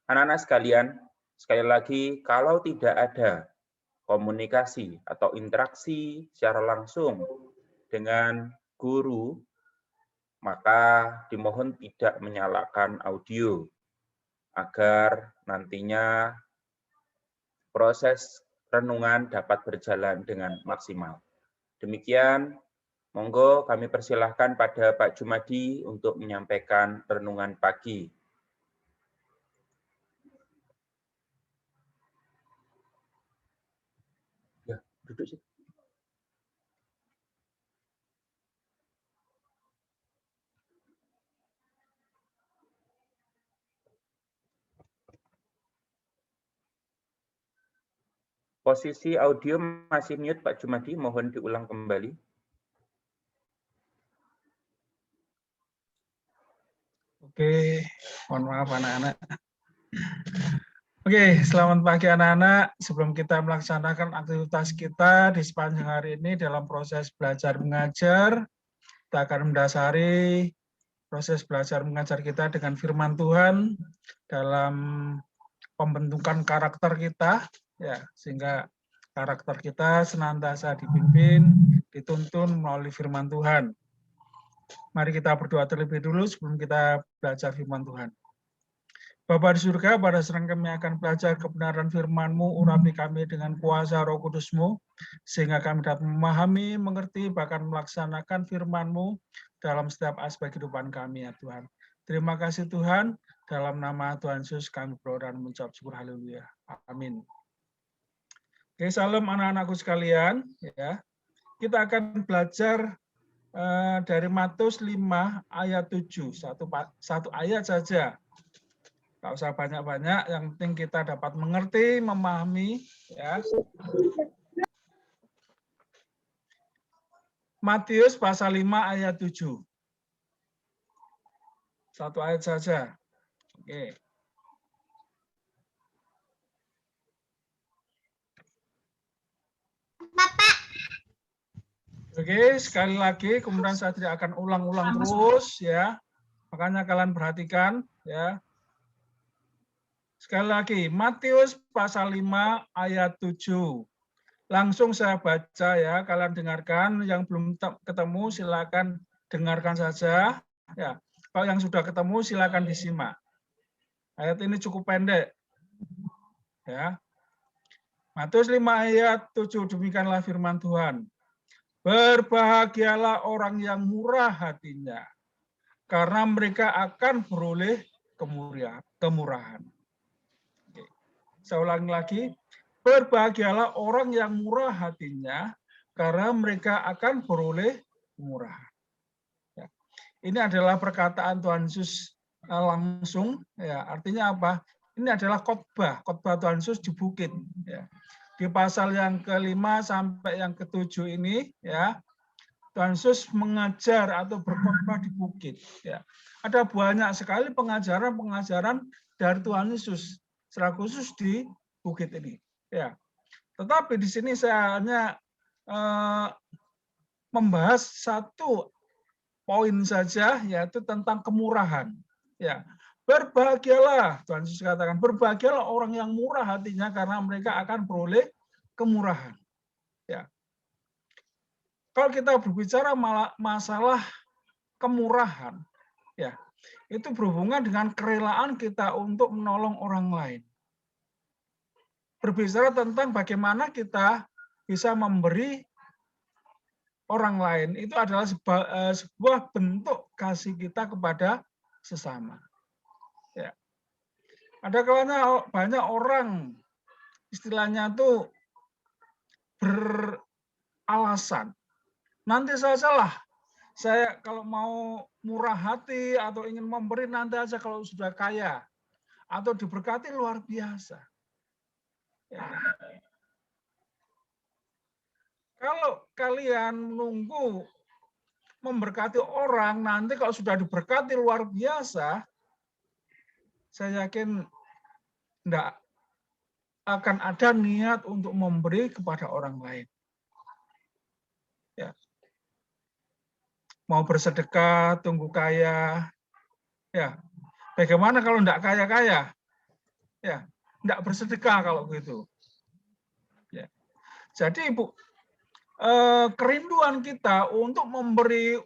Anak-anak sekalian, sekali lagi, kalau tidak ada komunikasi atau interaksi secara langsung dengan guru, maka dimohon tidak menyalakan audio agar nantinya proses renungan dapat berjalan dengan maksimal. Demikian, monggo kami persilahkan pada Pak Jumadi untuk menyampaikan renungan pagi. Ya, duduk sih. Posisi audio masih mute Pak Jumadi, mohon diulang kembali. Oke, mohon maaf anak-anak. Oke, selamat pagi anak-anak. Sebelum kita melaksanakan aktivitas kita di sepanjang hari ini dalam proses belajar mengajar, kita akan mendasari proses belajar mengajar kita dengan firman Tuhan dalam pembentukan karakter kita, ya, sehingga karakter kita senantiasa dipimpin, dituntun melalui firman Tuhan. Mari kita berdoa terlebih dulu sebelum kita belajar firman Tuhan. Bapa di surga, pada serang kami akan belajar kebenaran firman-Mu, urapi kami dengan kuasa Roh Kudus-Mu, sehingga kami dapat memahami, mengerti, bahkan melaksanakan firman-Mu dalam setiap aspek kehidupan kami, ya Tuhan. Terima kasih Tuhan, dalam nama Tuhan Yesus kami berdoa dan mengucap syukur, haleluya. Amin. Oke, salam anak-anakku sekalian, ya. Kita akan belajar dari Matius 5 ayat 7, satu ayat saja. Nggak usah banyak-banyak, yang penting kita dapat mengerti, memahami. Ya. Matius pasal 5 ayat 7. Satu ayat saja. Oke. Bapak. Oke, sekali lagi, kemudian saya tidak akan ulang-ulang terus, ya. Makanya kalian perhatikan, ya. Sekali lagi, Matius pasal 5 ayat 7. Langsung saya baca ya, kalian dengarkan. Yang belum ketemu silakan dengarkan saja. Ya, kalau yang sudah ketemu silakan disimak. Ayat ini cukup pendek. Ya. Matius 5 ayat 7, demikianlah firman Tuhan. Berbahagialah orang yang murah hatinya, karena mereka akan beroleh kemurahan. Oke. Saya ulangi lagi. Berbahagialah orang yang murah hatinya, karena mereka akan beroleh kemurahan. Ya. Ini adalah perkataan Tuhan Yesus langsung. Ya, artinya apa? Ini adalah khotbah Tuhan Yesus di bukit. Ya. Di pasal yang ke-5 sampai yang ke-7 ini, ya, Tuhan Yesus mengajar atau berkhotbah di bukit. Ya. Ada banyak sekali pengajaran-pengajaran dari Tuhan Yesus, secara khusus di bukit ini. Ya. Tetapi di sini saya hanya membahas satu poin saja, yaitu tentang kemurahan. Ya. Berbahagialah, Tuhan Yesus katakan, berbahagialah orang yang murah hatinya karena mereka akan beroleh kemurahan. Ya. Kalau kita berbicara masalah kemurahan, ya, itu berhubungan dengan kerelaan kita untuk menolong orang lain. Berbicara tentang bagaimana kita bisa memberi orang lain, itu adalah sebuah bentuk kasih kita kepada sesama. Ya. Ada kalanya banyak orang istilahnya itu beralasan. Nanti sajalah, saya kalau mau murah hati atau ingin memberi nanti aja kalau sudah kaya. Atau diberkati luar biasa. Ya. Kalau kalian menunggu memberkati orang, nanti kalau sudah diberkati luar biasa, saya yakin enggak akan ada niat untuk memberi kepada orang lain. Ya. Mau bersedekah, tunggu kaya. Ya. Bagaimana kalau enggak kaya-kaya? Ya, enggak bersedekah kalau begitu. Ya. Jadi Ibu, kerinduan kita untuk memberi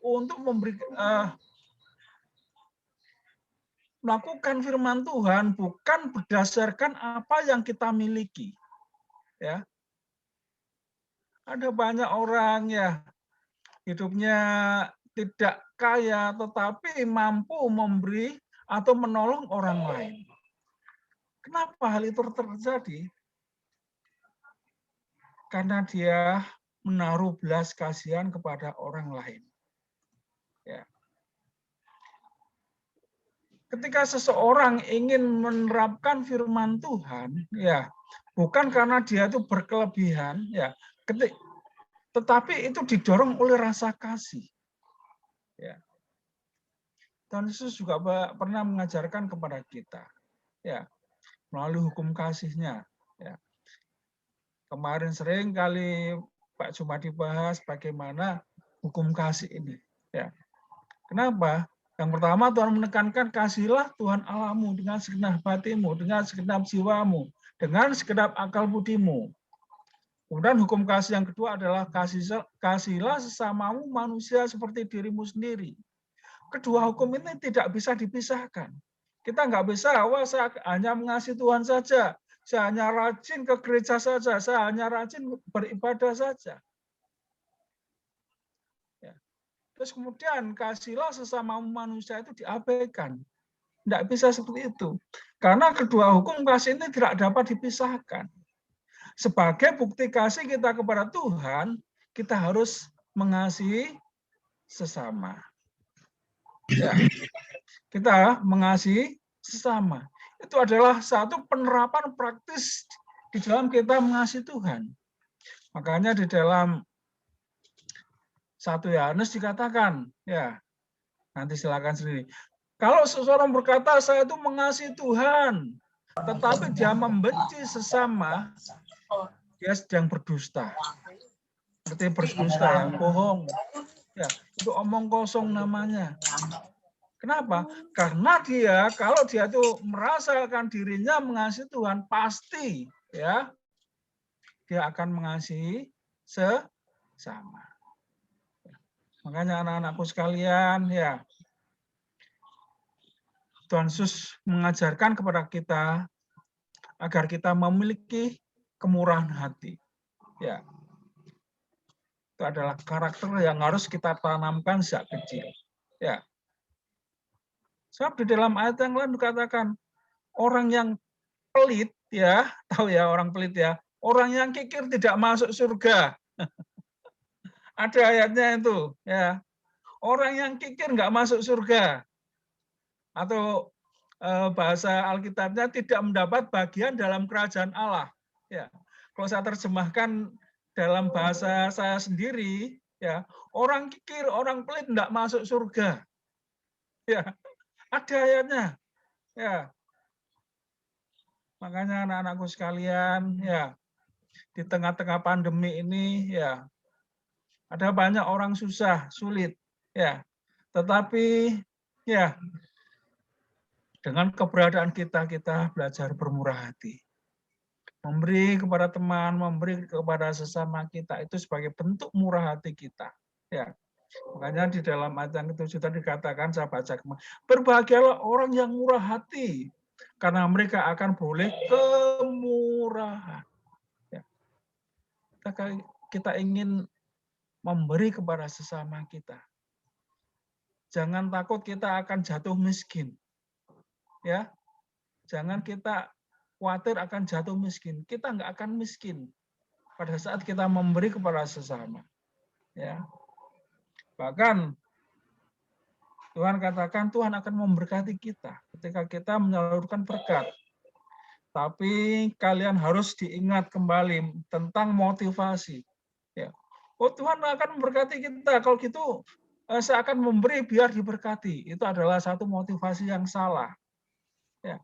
melakukan firman Tuhan bukan berdasarkan apa yang kita miliki. Ya. Ada banyak orang ya hidupnya tidak kaya tetapi mampu memberi atau menolong orang lain. Kenapa hal itu terjadi? Karena dia menaruh belas kasihan kepada orang lain. Ya. Ketika seseorang ingin menerapkan firman Tuhan, ya bukan karena dia itu berkelebihan, ya, tetapi itu didorong oleh rasa kasih. Ya. Tuhan Yesus juga pernah mengajarkan kepada kita, ya, melalui hukum kasih-Nya. Ya. Kemarin sering kali Pak Jumadi bahas bagaimana hukum kasih ini. Ya. Kenapa? Yang pertama Tuhan menekankan kasihilah Tuhan Allahmu dengan segenap hatimu, dengan segenap jiwamu, dengan segenap akal budimu. Kemudian hukum kasih yang kedua adalah kasihilah sesamamu manusia seperti dirimu sendiri. Kedua hukum ini tidak bisa dipisahkan. Kita nggak bisa, wah saya hanya mengasihi Tuhan saja, saya hanya rajin ke gereja saja, saya hanya rajin beribadah saja. Ya. Terus kemudian kasihlah sesama manusia itu diabaikan. Tidak bisa seperti itu. Karena kedua hukum kasih ini tidak dapat dipisahkan. Sebagai bukti kasih kita kepada Tuhan, kita harus mengasihi sesama. Ya. Kita mengasihi sesama. Itu adalah satu penerapan praktis di dalam kita mengasihi Tuhan. Makanya di dalam 1 Yohanes dikatakan, ya, nanti silakan sendiri. Kalau seseorang berkata, saya itu mengasihi Tuhan, tetapi dia membenci sesama, dia sedang berdusta. Berarti berdusta ya, bohong. Ya, itu omong kosong namanya. Kenapa? Karena kalau dia itu merasakan dirinya mengasihi Tuhan, pasti ya dia akan mengasihi sesama. Makanya anak-anakku sekalian, ya Tuhan Yesus mengajarkan kepada kita agar kita memiliki kemurahan hati. Ya, itu adalah karakter yang harus kita tanamkan sejak kecil. Ya. Sebab di dalam ayat yang lain dikatakan orang yang pelit, ya, tahu ya orang pelit ya, orang yang kikir tidak masuk surga. Ada ayatnya itu, ya. Orang yang kikir nggak masuk surga. Atau bahasa Alkitabnya tidak mendapat bagian dalam kerajaan Allah. Ya. Kalau saya terjemahkan dalam bahasa saya sendiri, ya, orang kikir, orang pelit nggak masuk surga. Ya. Ada ayatnya. Ya. Makanya anak-anakku sekalian, ya, di tengah-tengah pandemi ini, ya, ada banyak orang susah, sulit, ya. Tetapi, ya, dengan keberadaan kita belajar bermurah hati. Memberi kepada teman, memberi kepada sesama kita, itu sebagai bentuk murah hati kita. Ya. Makanya di dalam ayat yang itu sudah dikatakan, saya baca kemarin, berbahagialah orang yang murah hati, karena mereka akan boleh kemurahan. Ya. Kita ingin memberi kepada sesama kita. Jangan takut kita akan jatuh miskin. Ya, jangan kita khawatir akan jatuh miskin. Kita nggak akan miskin pada saat kita memberi kepada sesama. Ya. Bahkan Tuhan katakan Tuhan akan memberkati kita ketika kita menyalurkan berkat. Tapi kalian harus diingat kembali tentang motivasi. Ya. Oh, Tuhan akan memberkati kita. Kalau gitu saya akan memberi biar diberkati. Itu adalah satu motivasi yang salah. Ya.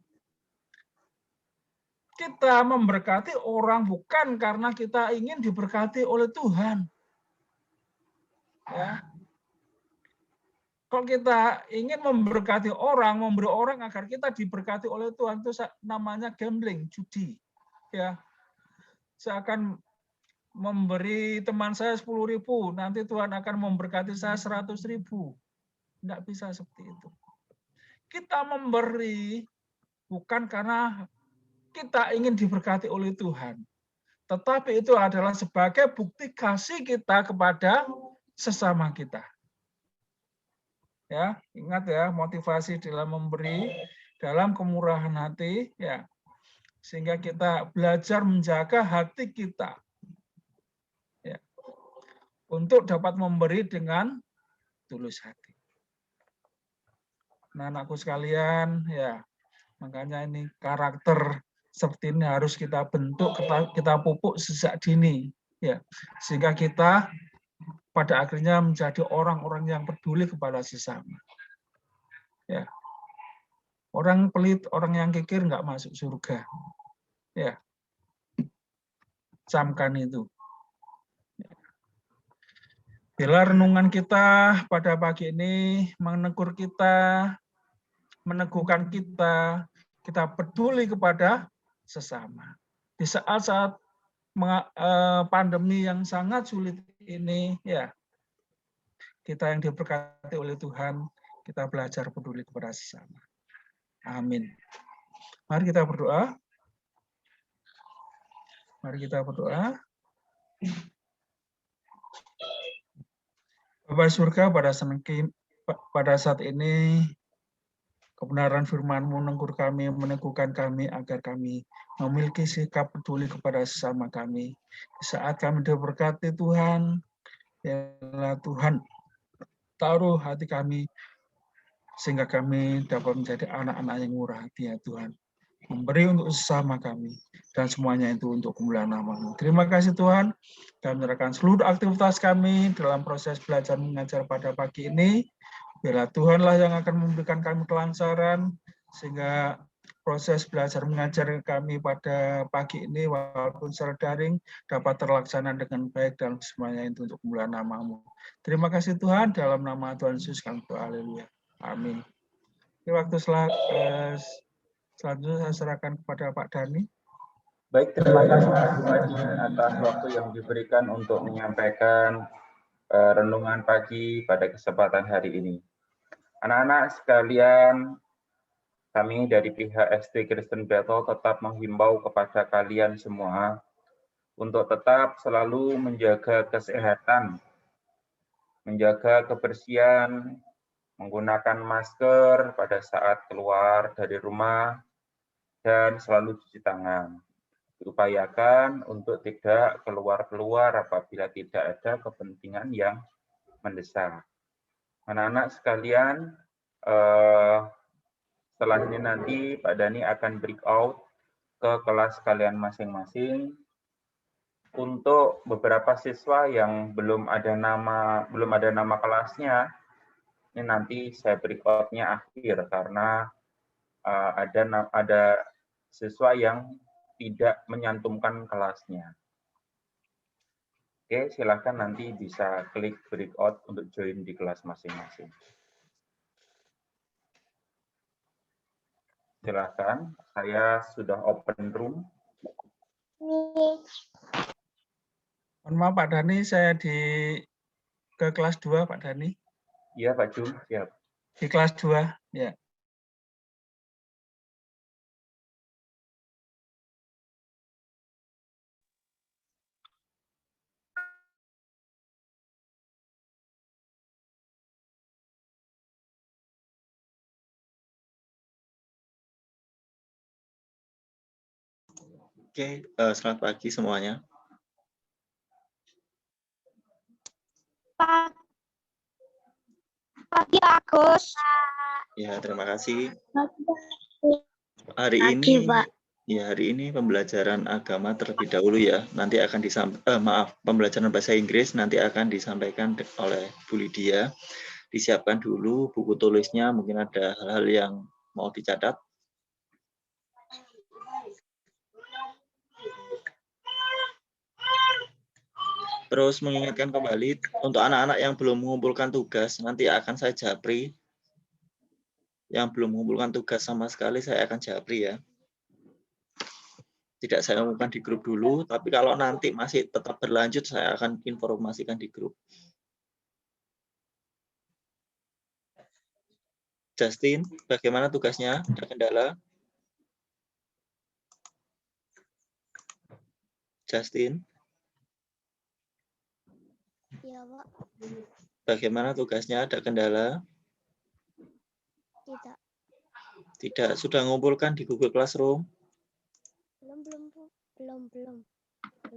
Kita memberkati orang bukan karena kita ingin diberkati oleh Tuhan. Ya. Kalau kita ingin memberkati orang, memberi orang agar kita diberkati oleh Tuhan, itu namanya gambling, judi. Ya, saya akan memberi teman saya 10.000, nanti Tuhan akan memberkati saya 100.000. Tidak bisa seperti itu. Kita memberi bukan karena kita ingin diberkati oleh Tuhan, tetapi itu adalah sebagai bukti kasih kita kepada sesama kita. Ya, ingat ya, motivasi dalam memberi, dalam kemurahan hati, ya, sehingga kita belajar menjaga hati kita, ya, untuk dapat memberi dengan tulus hati. Nah, anakku sekalian, ya, makanya ini karakter seperti ini harus kita bentuk, kita pupuk sejak dini, ya, sehingga kita pada akhirnya menjadi orang-orang yang peduli kepada sesama. Ya, orang pelit, orang yang kikir nggak masuk surga. Ya, camkan itu. Bila renungan kita pada pagi ini menegur kita, meneguhkan kita, kita peduli kepada sesama. Di saat-saat pandemi yang sangat sulit ini, ya, kita yang diberkati oleh Tuhan, kita belajar peduli kepada sesama. Amin. Mari kita berdoa. Mari kita berdoa. Bapa surga, pada saat ini kebenaran firman-Mu meneguhkan kami agar kami memiliki sikap peduli kepada sesama kami. Di saat kami diberkati Tuhan, ya Tuhan taruh hati kami sehingga kami dapat menjadi anak-anak yang murah hati ya Tuhan. Memberi untuk sesama kami dan semuanya itu untuk kemuliaan nama-Mu. Terima kasih Tuhan. Kami menyerahkan seluruh aktivitas kami dalam proses belajar mengajar pada pagi ini. Biarlah Tuhanlah yang akan memberikan kami kelancaran sehingga proses belajar mengajar kami pada pagi ini walaupun secara daring dapat terlaksana dengan baik dalam semuanya itu untuk kemuliaan nama-Mu. Terima kasih Tuhan, dalam nama Tuhan Yesus kami berdoa. Haleluya. Amin. Di waktu selanjutnya saya serahkan kepada Pak Dhani. Baik, terima kasih Pak Jumadi atas waktu yang diberikan untuk menyampaikan renungan pagi pada kesempatan hari ini. Anak-anak sekalian, kami dari pihak SD Kristen Bethel tetap menghimbau kepada kalian semua untuk tetap selalu menjaga kesehatan, menjaga kebersihan, menggunakan masker pada saat keluar dari rumah, dan selalu cuci tangan. Diupayakan untuk tidak keluar-keluar apabila tidak ada kepentingan yang mendesak. Anak-anak sekalian, setelah ini nanti Pak Dhani akan break out ke kelas kalian masing-masing. Untuk beberapa siswa yang belum ada nama kelasnya, ini nanti saya break out-nya akhir karena ada siswa yang tidak menyantumkan kelasnya. Oke, silakan nanti bisa klik breakout untuk join di kelas masing-masing. Silakan, saya sudah open room. Mohon maaf Pak Dhani, saya ke kelas 2 Pak Dhani. Iya Pak Jum, siap. Di kelas 2, ya. Oke, selamat pagi semuanya. Pagi Agus. Ya, terima kasih. Hari ini pembelajaran agama terlebih dahulu ya. Nanti akan pembelajaran bahasa Inggris nanti akan disampaikan oleh Bu Lydia. Disiapkan dulu buku tulisnya, mungkin ada hal-hal yang mau dicatat. Terus mengingatkan kembali untuk anak-anak yang belum mengumpulkan tugas, nanti akan saya japri. Yang belum mengumpulkan tugas sama sekali saya akan japri ya. Tidak saya umumkan di grup dulu, tapi kalau nanti masih tetap berlanjut saya akan informasikan di grup. Justin, bagaimana tugasnya? Ada kendala? Justin? Iya, Pak. Bagaimana tugasnya? Ada kendala? Tidak. Tidak. Sudah mengumpulkan di Google Classroom?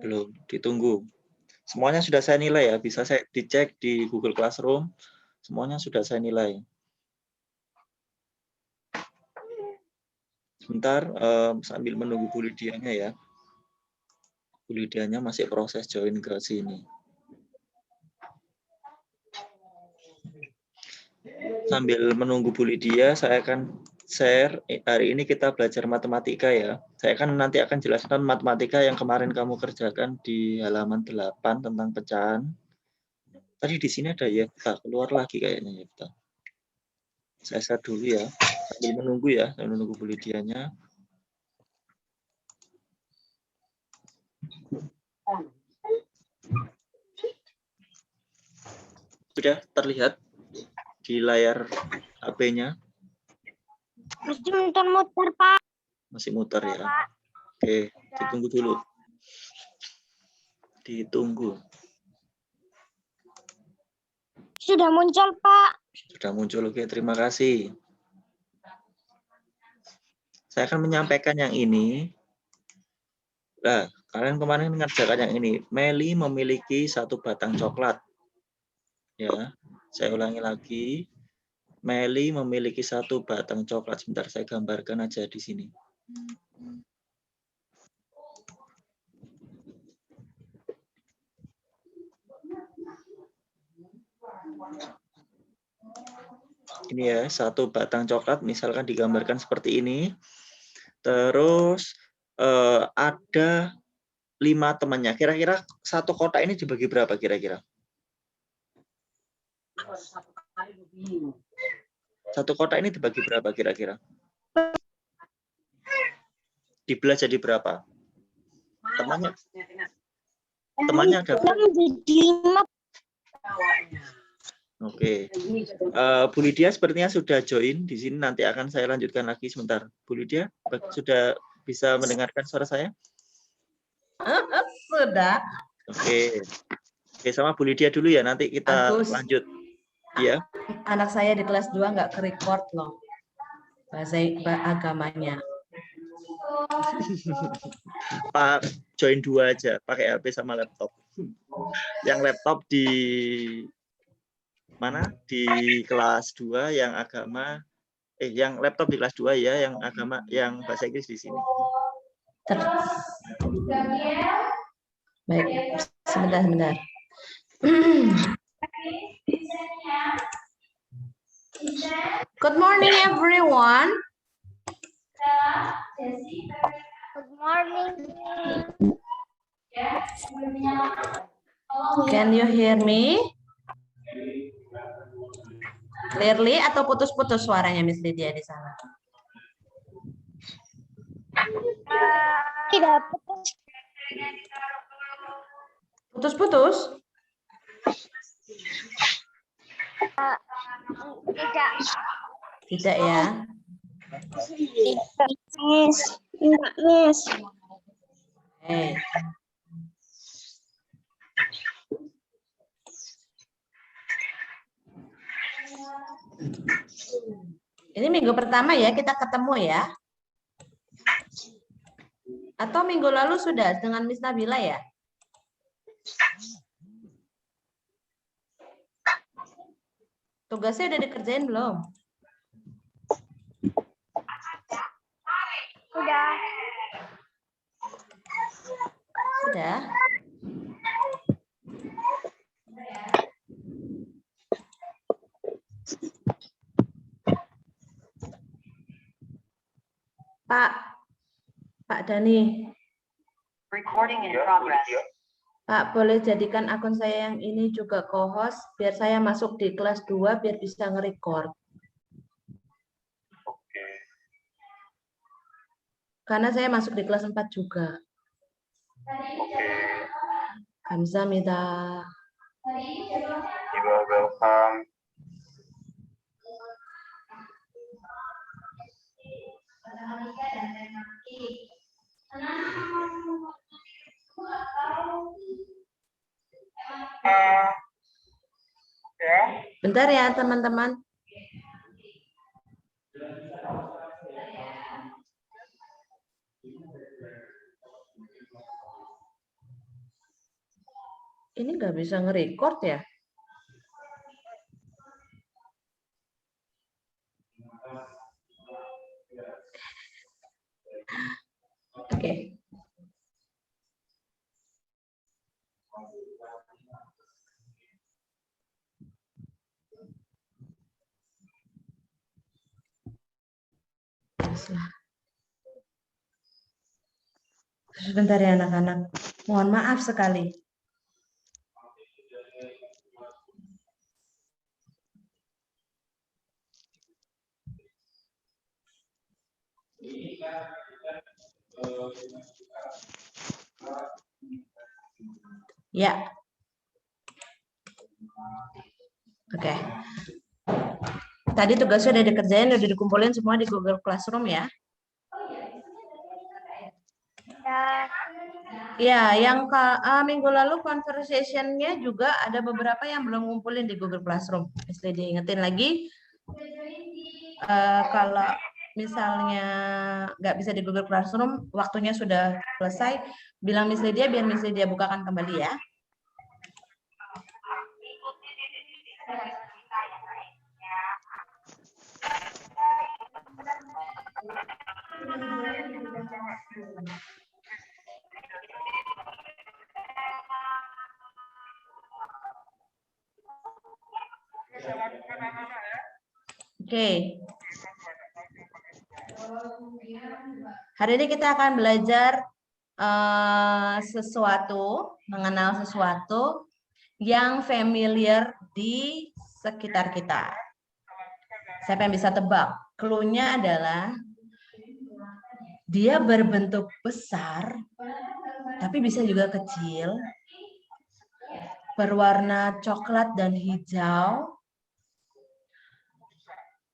Belum. Ditunggu. Semuanya sudah saya nilai ya. Bisa saya dicek di Google Classroom. Semuanya sudah saya nilai. Sebentar, sambil menunggu Bu Lidianya ya. Bu Lidianya masih proses join ke sini. Sambil menunggu Bu Lydia, saya akan share. Hari ini kita belajar matematika ya. Saya nanti akan jelaskan matematika yang kemarin kamu kerjakan di halaman 8 tentang pecahan. Tadi di sini ada Yefta, keluar lagi kayaknya Yefta. Saya share dulu ya. Sambil menunggu ya, sambil menunggu Bu Lydianya. Sudah terlihat di layar HP-nya? Masih muter, Pak. Masih muter ya. Oke, ditunggu dulu. Ditunggu. Sudah muncul, Pak. Sudah muncul, oke. Terima kasih. Saya akan menyampaikan yang ini. Nah, kalian kemarin mengerjakan yang ini. Meli memiliki 1 batang coklat. Ya, saya ulangi lagi. Meli memiliki 1 batang coklat. Sebentar, saya gambarkan aja di sini. Ini ya, 1 batang coklat. Misalkan digambarkan seperti ini. Terus ada 5 temannya. Kira-kira 1 kotak ini dibagi berapa kira-kira? 1 kotak ini dibagi berapa kira-kira? Dibelah jadi berapa? Temannya ada berapa? Oke. Bu Lydia sepertinya sudah join di sini. Nanti akan saya lanjutkan lagi sebentar. Bu Lydia sudah bisa mendengarkan suara saya? Sudah. Oke. Oke, sama Bu Lydia dulu ya. Nanti kita lanjut. Ya. Anak saya di kelas 2 nggak ke-record loh. Bahasa agamanya. Pak, join 2 aja. Pakai HP sama laptop. Yang laptop di mana? Di kelas 2, yang agama yang laptop di kelas 2 ya, yang agama, yang bahasa Inggris di sini. Baik, sebentar. Good morning everyone. Good morning. Can you hear me? Clearly atau putus-putus suaranya Miss Lydia di sana? Tidak putus. Putus-putus? Tidak. Tidak ya. Miss. Enggak, Miss. Hey. Ini minggu pertama ya kita ketemu ya. Atau minggu lalu sudah dengan Miss Nabila ya? Tugasnya udah dikerjain belum? Sudah. Sudah. Pak Dani. Recording in progress. Pak, boleh jadikan akun saya yang ini juga co-host, biar saya masuk di kelas 2, biar bisa nge-record. Oke. Karena saya masuk di kelas 4 juga. Oke. Kamsahamnida. You are welcome. Bentar ya, teman-teman. Ini nggak bisa nge-record ya? Oke. Sebentar ya anak-anak. Mohon maaf sekali. Ya. Oke. Tadi tugasnya udah dikerjain, udah dikumpulin semua di Google Classroom ya. Ya, yang minggu lalu conversation-nya juga ada beberapa yang belum ngumpulin di Google Classroom. Mesti diingetin lagi. Kalau misalnya nggak bisa di Google Classroom, waktunya sudah selesai, bilang Miss Lydia biar Miss Lydia bukakan kembali ya. Oke. Hari ini kita akan belajar mengenal sesuatu yang familiar di sekitar kita. Siapa yang bisa tebak? Clue-nya adalah dia berbentuk besar, tapi bisa juga kecil, berwarna coklat dan hijau,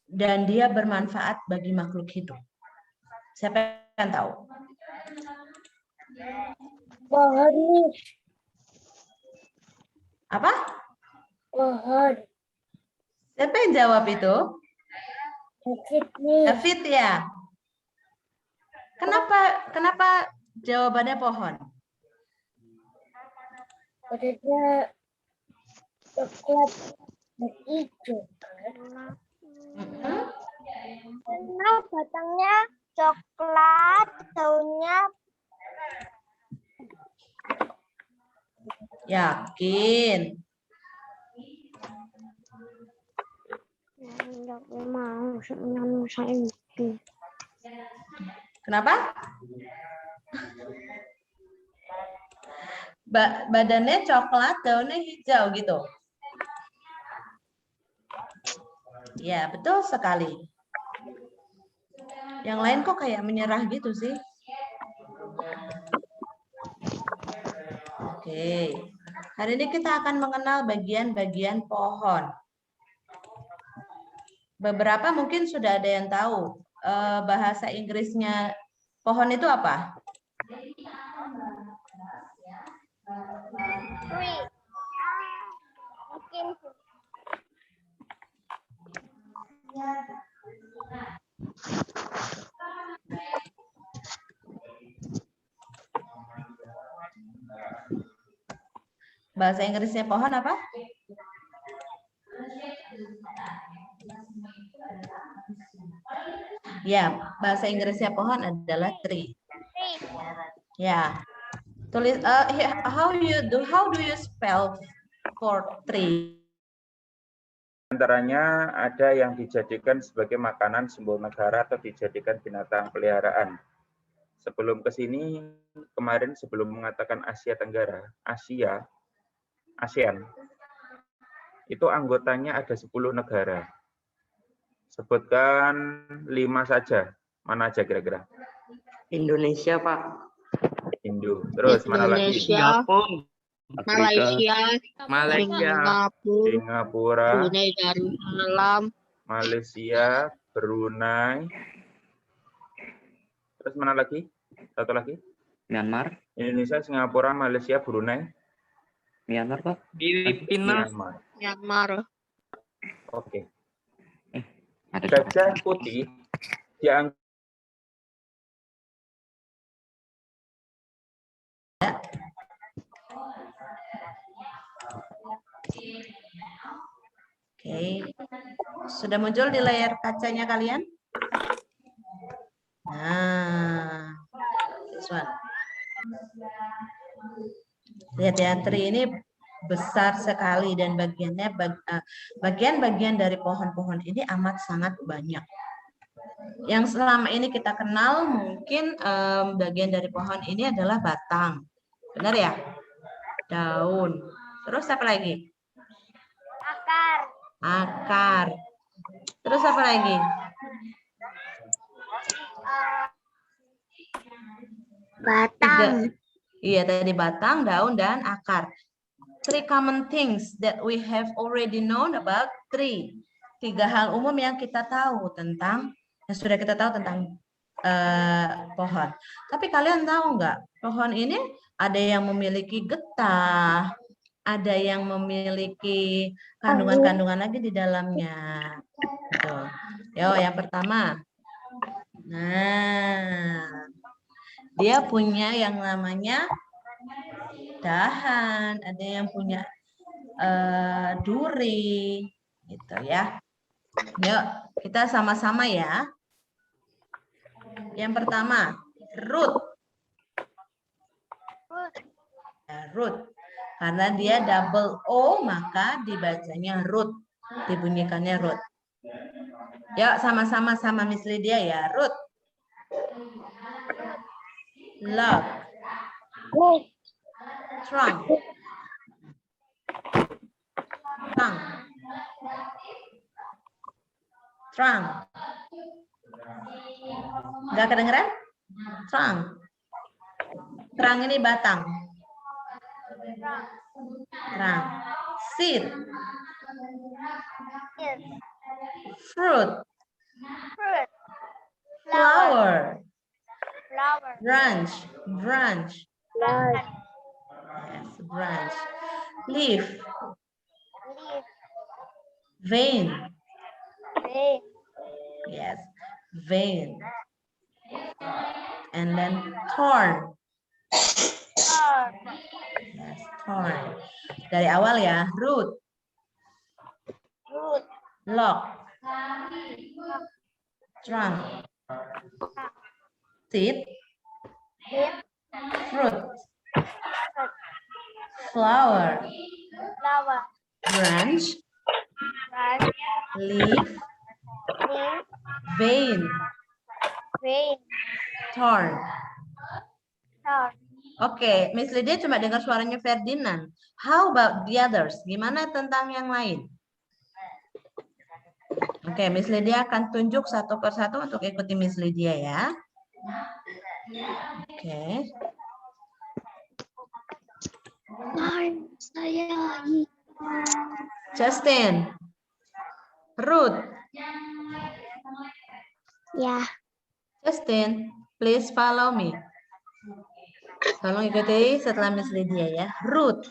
dan dia bermanfaat bagi makhluk hidup. Siapa yang tahu? Pohon. Apa? Pohon. Siapa yang jawab itu? Nih. David ya. Kenapa jawabannya pohon? Warnanya coklat dan hijau. Karena batangnya coklat, daunnya Yakin? Enggak mau saya itu. Kenapa? Badannya coklat, daunnya hijau gitu. Ya, betul sekali. Yang lain kok kayak menyerah gitu sih? Oke. Hari ini kita akan mengenal bagian-bagian pohon. Beberapa mungkin sudah ada yang tahu. Bahasa Inggrisnya pohon itu apa? Tree. Mungkin Bahasa Inggrisnya pohon apa? Ya, bahasa Inggrisnya pohon adalah tree. Ya. Tulis how do you spell for tree? Antaranya ada yang dijadikan sebagai makanan simbol negara atau dijadikan binatang peliharaan. Sebelum ke sini, kemarin sebelum mengatakan Asia Tenggara, ASEAN, itu anggotanya ada 10 negara. Sebutkan 5 saja. Mana aja kira-kira? Indonesia, Pak. Indo. Terus mana lagi? Singapura, Malaysia, Singapura, Brunei Darussalam, Malaysia, Brunei. Terus mana lagi? Satu lagi? Myanmar, Indonesia, Singapura, Malaysia, Brunei, Myanmar, Pak. Filipina, Myanmar. Oke. Ada Gajah putih dianggap Oke, sudah muncul di layar kacanya kalian? Nah, this one. Lihat ya, tree ini besar sekali dan bagian-bagian dari pohon-pohon ini amat sangat banyak. Yang selama ini kita kenal mungkin bagian dari pohon ini adalah batang, benar ya? Daun. Terus apa lagi? Akar. Terus apa lagi? Batang. Iya, tadi batang, daun, dan akar. 3 common things that we have already known about tree. 3 hal umum yang kita tahu tentang, yang sudah kita tahu tentang pohon. Tapi kalian tahu nggak, pohon ini ada yang memiliki getah, ada yang memiliki kandungan-kandungan lagi di dalamnya. Tuh. Yo, yang pertama. Nah, dia punya yang namanya dahan, ada yang punya duri, gitu ya. Yuk, kita sama-sama ya. Yang pertama, root. Root. Karena dia double O, maka dibacanya root. Dibunyikannya root. Yuk, sama-sama sama Miss Lydia ya. Root. Log. Trunk. Trunk. Trunk. Nggak kedengeran? Trunk. Trunk ini batang. Trunk. Seed. Fruit. Flower. Branch. Yes, branch. Leaf. Vein. Yes, vein. And then thorn. Yes, thorn. Dari awal ya, root. Log. Trunk. Seed. Fruit. Flower. Branch. Leaf. Vein. Thorn. Oke, Miss Lydia cuma dengar suaranya Ferdinand. How about the others? Gimana tentang yang lain? Oke, Miss Lydia akan tunjuk satu persatu untuk ikuti Miss Lydia ya. Oke. Justin. Ruth. Ya. Justin, please follow me. Tolong ikuti setelah Miss Lydia ya. Ruth.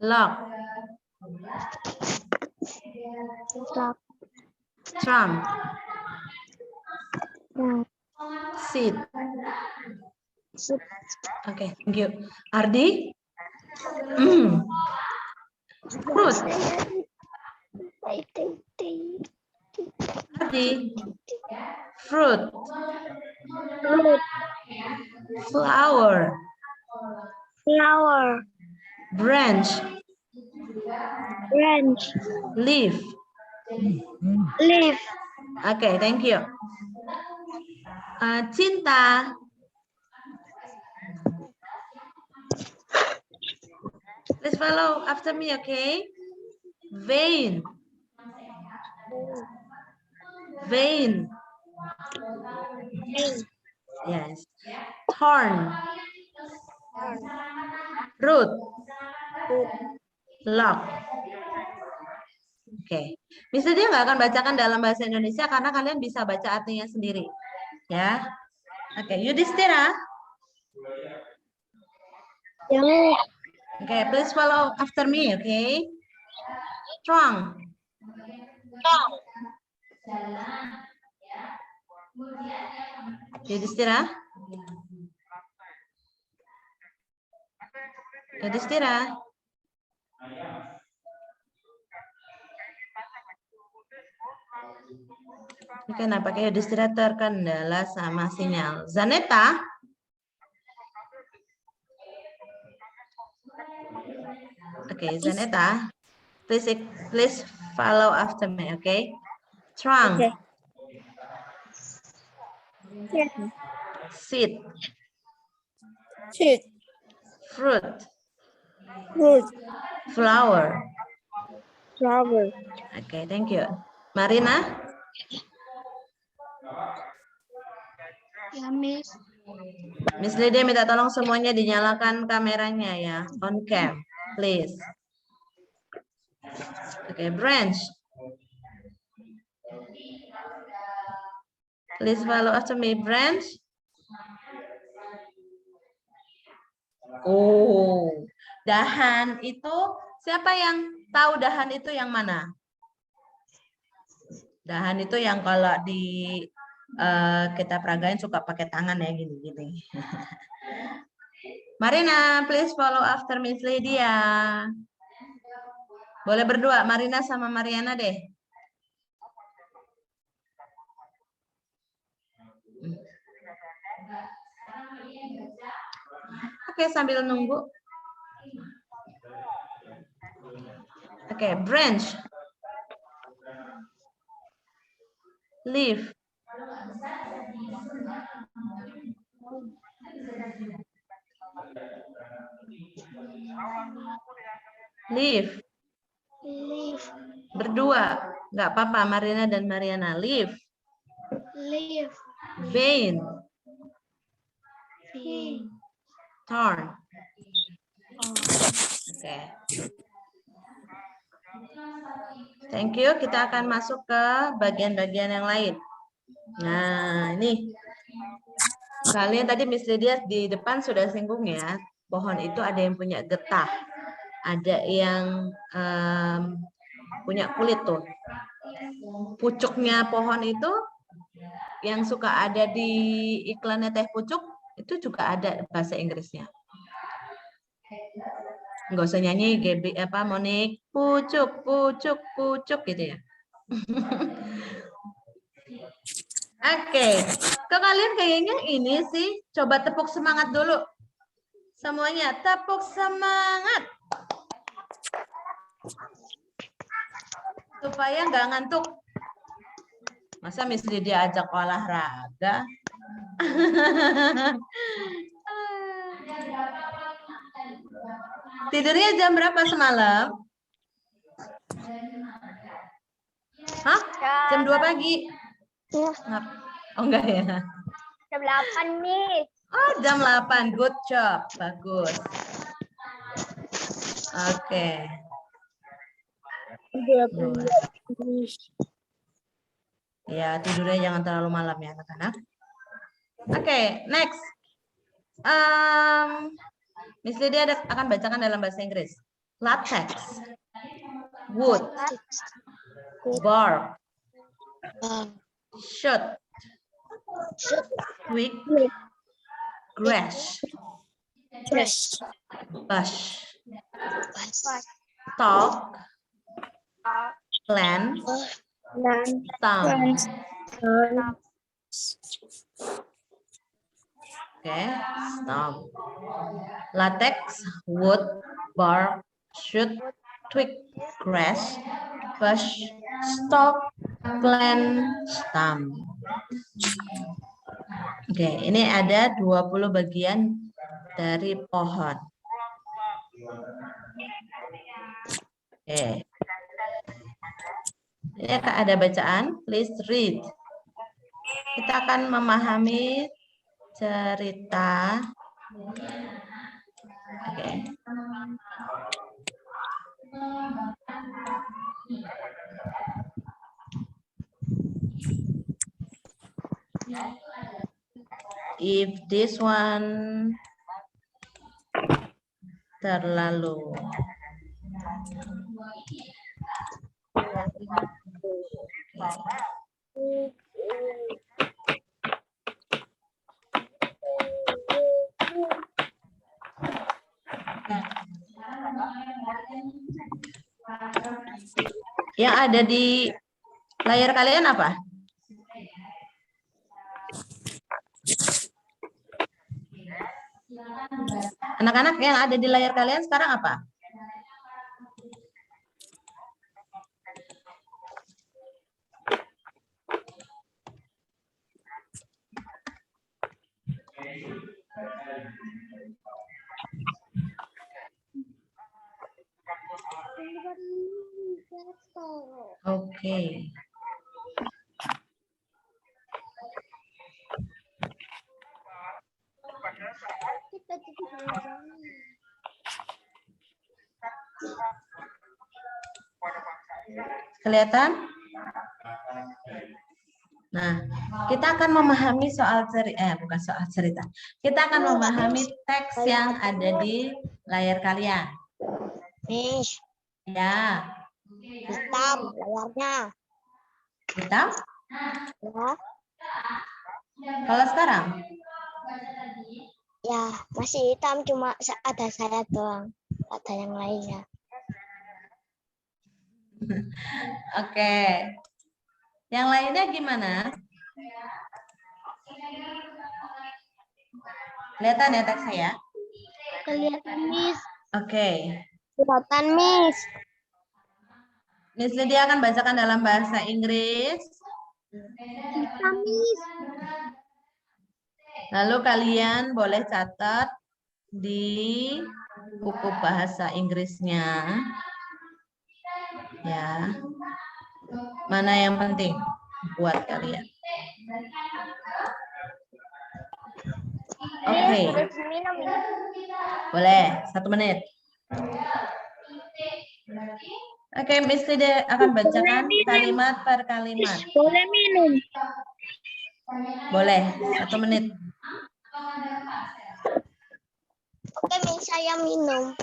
Lock. Trump. Seat. Oke, thank you. Ardi. Ruth. Ardi. Fruit. Flower. Branch. Leaf. Okay, thank you. Cinta. Please follow after me, okay? Vein. Vein. Yes. Thorn. Root. Lock. Oke. Miss Lydia nggak akan bacakan dalam bahasa Indonesia karena kalian bisa baca artinya sendiri. Ya. Oke, Yudhistira. Okay, please follow after me, okay? Strong. Yudhistira. Yudhistira. Oke, nampaknya Yudhistira terkendala sama sinyal. Zaneta. Okay, Zaneta, please follow after me, okay? Trunk. Okay. Seed. Seed. Fruit. Fruit. Flower. Flower. Okay, thank you. Marina? Ya, Miss. Miss Lydia minta tolong semuanya dinyalakan kameranya ya. On cam, please. Okay, branch. Please follow after me, branch. Oh, dahan itu, siapa yang tahu dahan itu yang mana? Dahan itu yang kalau di kita peragain suka pakai tangan ya, gini-gini. Marina, please follow after Miss Lydia. Boleh berdua, Marina sama Mariana deh. Oke, sambil nunggu. Oke, branch. Leaf. Leaf. Leaf. Berdua, nggak apa-apa, Marina dan Mariana. Leaf. Leaf. Vein. Vein. Thorn. Oke. Thank you. Kita akan masuk ke bagian-bagian yang lain. Nah, ini. Kalian tadi Miss Lydia di depan sudah singgung ya. Pohon itu ada yang punya getah. Ada yang punya kulit tuh. Pucuknya pohon itu yang suka ada di iklannya teh pucuk itu juga ada bahasa Inggrisnya. Nggak usah nyanyi GB apa Monik pucuk pucuk pucuk gitu ya. Oke, ke kalian kayaknya ini sih coba tepuk semangat dulu. Semuanya tepuk semangat. Supaya nggak ngantuk. Masa Miss Lydia ajak olahraga? Tidurnya jam berapa semalam? Hah? Jam 2 pagi? Oh enggak ya? Jam 8 nih. Oh jam 8, good job, bagus. Oke. Ya, tidurnya jangan terlalu malam ya anak-anak. Oke, next. Miss Lydia akan bacakan dalam bahasa Inggris. Latex, wood, bark, shoot, twig, grass, bush, stalk, plant, stump. Okay, stump. Latex, wood, bark, shoot, twig, grass, bush, stalk, plant stem. Oke, ini ada 20 bagian dari pohon. Oke. Ini ada bacaan, please read. Kita akan memahami cerita. Oke. If this one terlalu yang ada di layar kalian apa? Anak-anak yang ada di layar kalian sekarang apa? Oke. Kelihatan? Nah, kita akan memahami soal cerita, bukan soal cerita. Kita akan memahami teks yang ada di layar kalian. Miss, Ya, hitam layarnya. hitam. Ya, Kalau sekarang, ya masih hitam cuma ada saya doang. Ada yang lainnya. oke. Yang lainnya gimana? Kelihatan ya teks saya? Kelihatan Miss. Oke. Kelihatan Miss. Miss Lydia akan bacakan dalam bahasa Inggris. Hitam Miss. Lalu kalian boleh catat di buku bahasa Inggrisnya. Ya. Mana yang penting buat kalian? Oke. Boleh, 1 menit. Oke, Miss Lydia akan bacakan kalimat per kalimat. Boleh minum. Boleh, 1 menit. Oke, Miss, saya minum.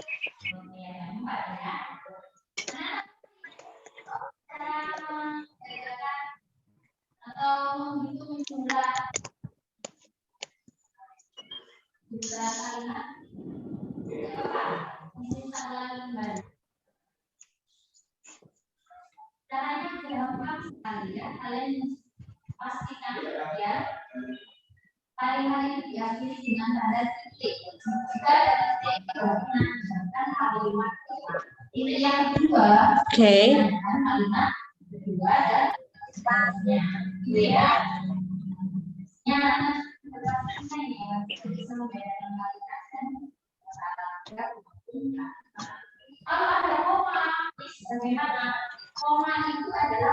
Oke.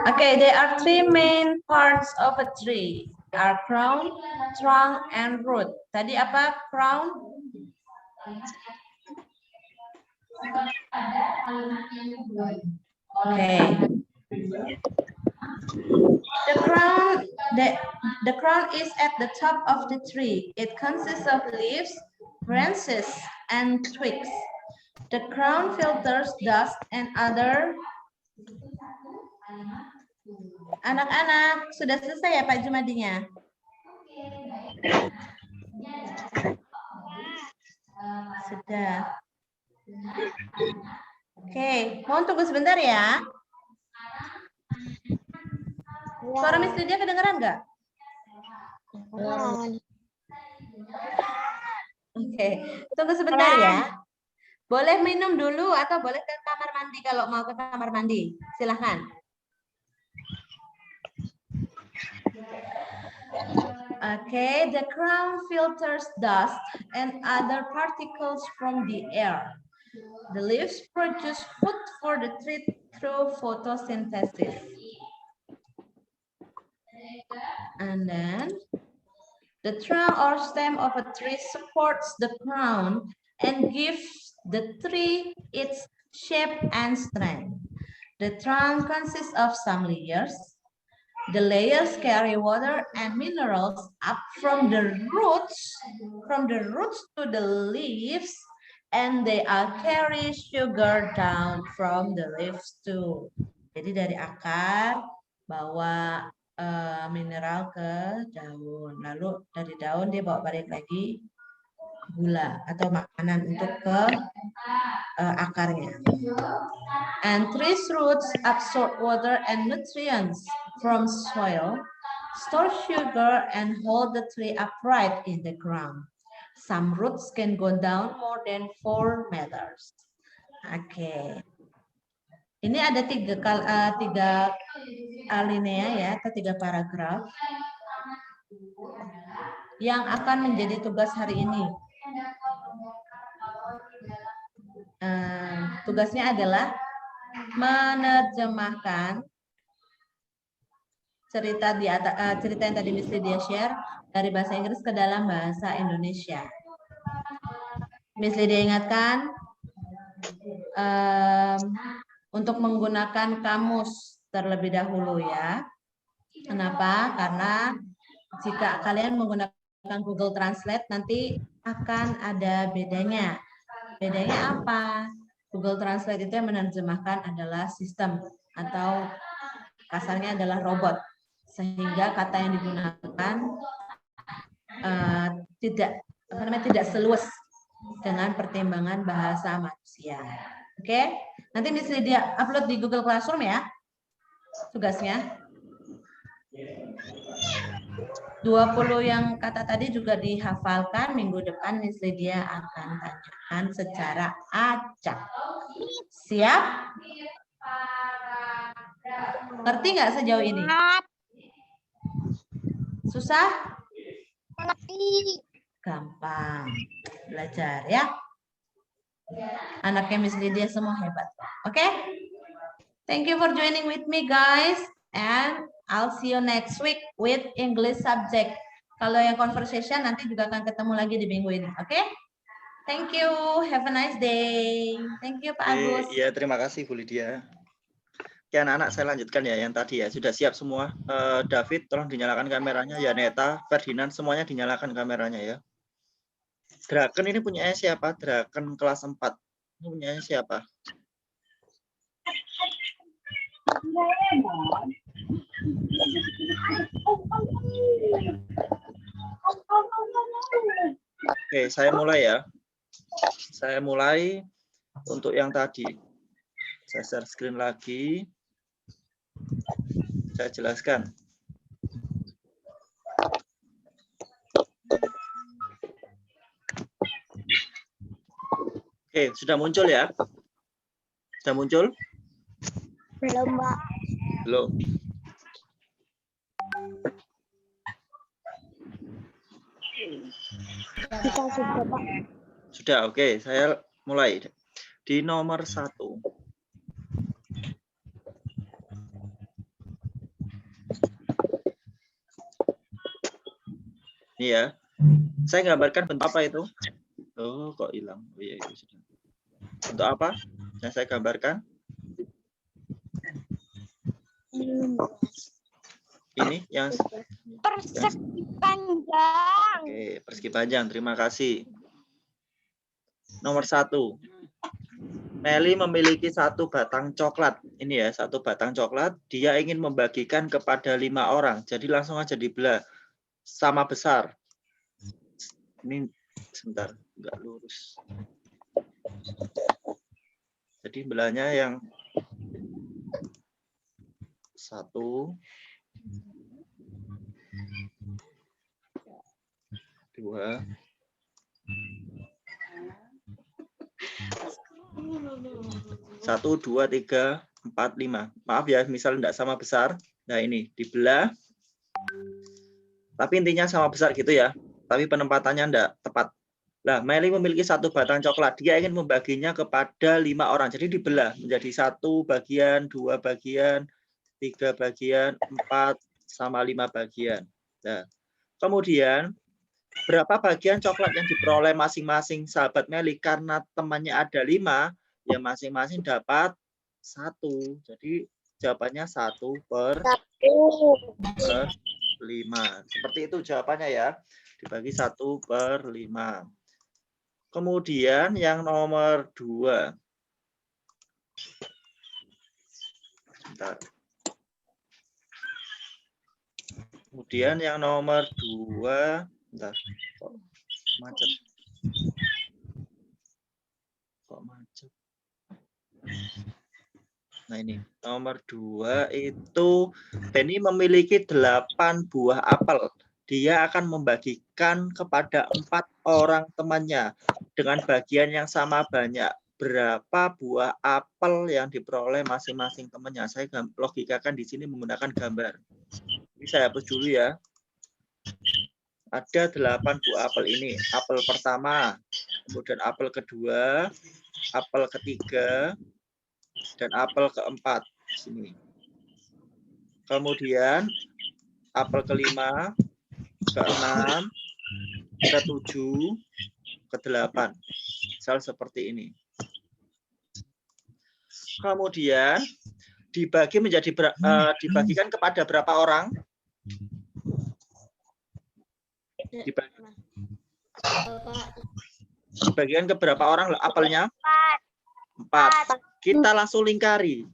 Okay, there are 3 main parts of a tree. There are crown, trunk, and root. Tadi apa crown? Okay. The crown is at the top of the tree. It consists of leaves, branches, and twigs. The crown filters dust and other. Anak-anak, sudah selesai ya Pak Jumadinya? Sudah. Oke, mohon tunggu sebentar ya. Suara Miss Lydia kedengeran nggak? Oke, tunggu sebentar ya. Boleh minum dulu atau boleh ke kamar mandi kalau mau ke kamar mandi. Silahkan. Okay, the crown filters dust and other particles from the air. The leaves produce food for the tree through photosynthesis. And then the trunk or stem of a tree supports the crown and gives the tree its shape and strength. The trunk consists of some layers. The layers carry water and minerals up from the roots to the leaves, and they are carry sugar down from the leaves too. Jadi dari akar bawa mineral ke daun, lalu dari daun dia bawa balik lagi gula atau makanan untuk ke akarnya. And trees roots absorb water and nutrients from soil, store sugar, and hold the tree upright in the ground. Some roots can go down more than 4 meters. Oke. Ini ada tiga alinea ya, atau 3 paragraf yang akan menjadi tugas hari ini. Tugasnya adalah menerjemahkan cerita yang tadi Miss Lydia share dari bahasa Inggris ke dalam bahasa Indonesia. Miss Lydia ingatkan untuk menggunakan kamus terlebih dahulu ya. Kenapa? Karena jika kalian menggunakan Google Translate nanti akan ada bedanya. Bedanya apa? Google Translate itu yang menerjemahkan adalah sistem atau kasarnya adalah robot, sehingga kata yang digunakan tidak seluas dengan pertimbangan bahasa manusia. Oke, nanti Miss Lydia upload di Google Classroom ya tugasnya. 20 yang kata tadi juga dihafalkan. Minggu depan Miss Lydia akan tanyakan secara acak. Siap? Ngerti nggak sejauh ini? Susah? Gampang. Belajar ya. Anaknya Miss Lydia semua hebat. Oke? Thank you for joining with me guys. And I'll see you next week with English subject. Kalau yang conversation nanti juga akan ketemu lagi di minggu ini. Oke? Thank you. Have a nice day. Thank you Pak Agus. Iya, terima kasih Bu Lydia. Ya anak-anak saya lanjutkan ya yang tadi ya. Sudah siap semua. David tolong dinyalakan kameranya. Yaneta, Ferdinand semuanya dinyalakan kameranya ya. Draken ini punyanya siapa? Draken kelas 4. Ini punyanya siapa? Oke, saya mulai ya. Saya mulai untuk yang tadi. Saya share screen lagi. Saya jelaskan. Oke, sudah muncul ya? Sudah muncul? Belum, Mbak. Belum. Kita sudah, Pak. Sudah, oke. Saya mulai. Di nomor 1. Ini ya. Saya gambarkan bentuk apa itu? Oh, kok hilang? Oh iya, itu sudah. Untuk apa yang saya gambarkan? Ini yang persegi panjang. Oke, persegi panjang. Terima kasih. Nomor 1. Meli memiliki 1 batang coklat. Ini ya, 1 batang coklat. Dia ingin membagikan kepada 5 orang. Jadi langsung aja dibelah sama besar. Ini sebentar, enggak lurus. Jadi belahnya yang 1, 2, 1, 2, 3, 4, 5. Maaf ya, misal tidak sama besar. Nah ini dibelah Tapi intinya sama besar gitu ya. Tapi penempatannya enggak tepat. Nah, Meli memiliki 1 batang coklat. Dia ingin membaginya kepada 5 orang. Jadi dibelah menjadi 1 bagian, 2 bagian, 3 bagian, 4, sama 5 bagian. Nah, kemudian berapa bagian coklat yang diperoleh masing-masing sahabat Meli? Karena temannya ada 5, ya masing-masing dapat 1. Jadi jawabannya 1/5. Seperti itu jawabannya ya. Dibagi 1/5. Kemudian yang nomor 2. Bentar. Kemudian yang nomor 2. Bentar. Kok macet? Kok macet? Nah ini, nomor 2 itu Benny memiliki 8 buah apel. Dia akan membagikan kepada 4 orang temannya dengan bagian yang sama banyak. Berapa buah apel yang diperoleh masing-masing temannya? Saya logikakan di sini menggunakan gambar. Ini saya hapus dulu ya. Ada 8 buah apel ini. Apel pertama, kemudian apel kedua, apel ketiga, dan apel keempat. Sini. Kemudian apel kelima, keenam, ketujuh, kedelapan. Misal seperti ini. Kemudian dibagi menjadi dibagikan kepada berapa orang? Dibagikan ke berapa orang apelnya? 4. Kita langsung lingkari.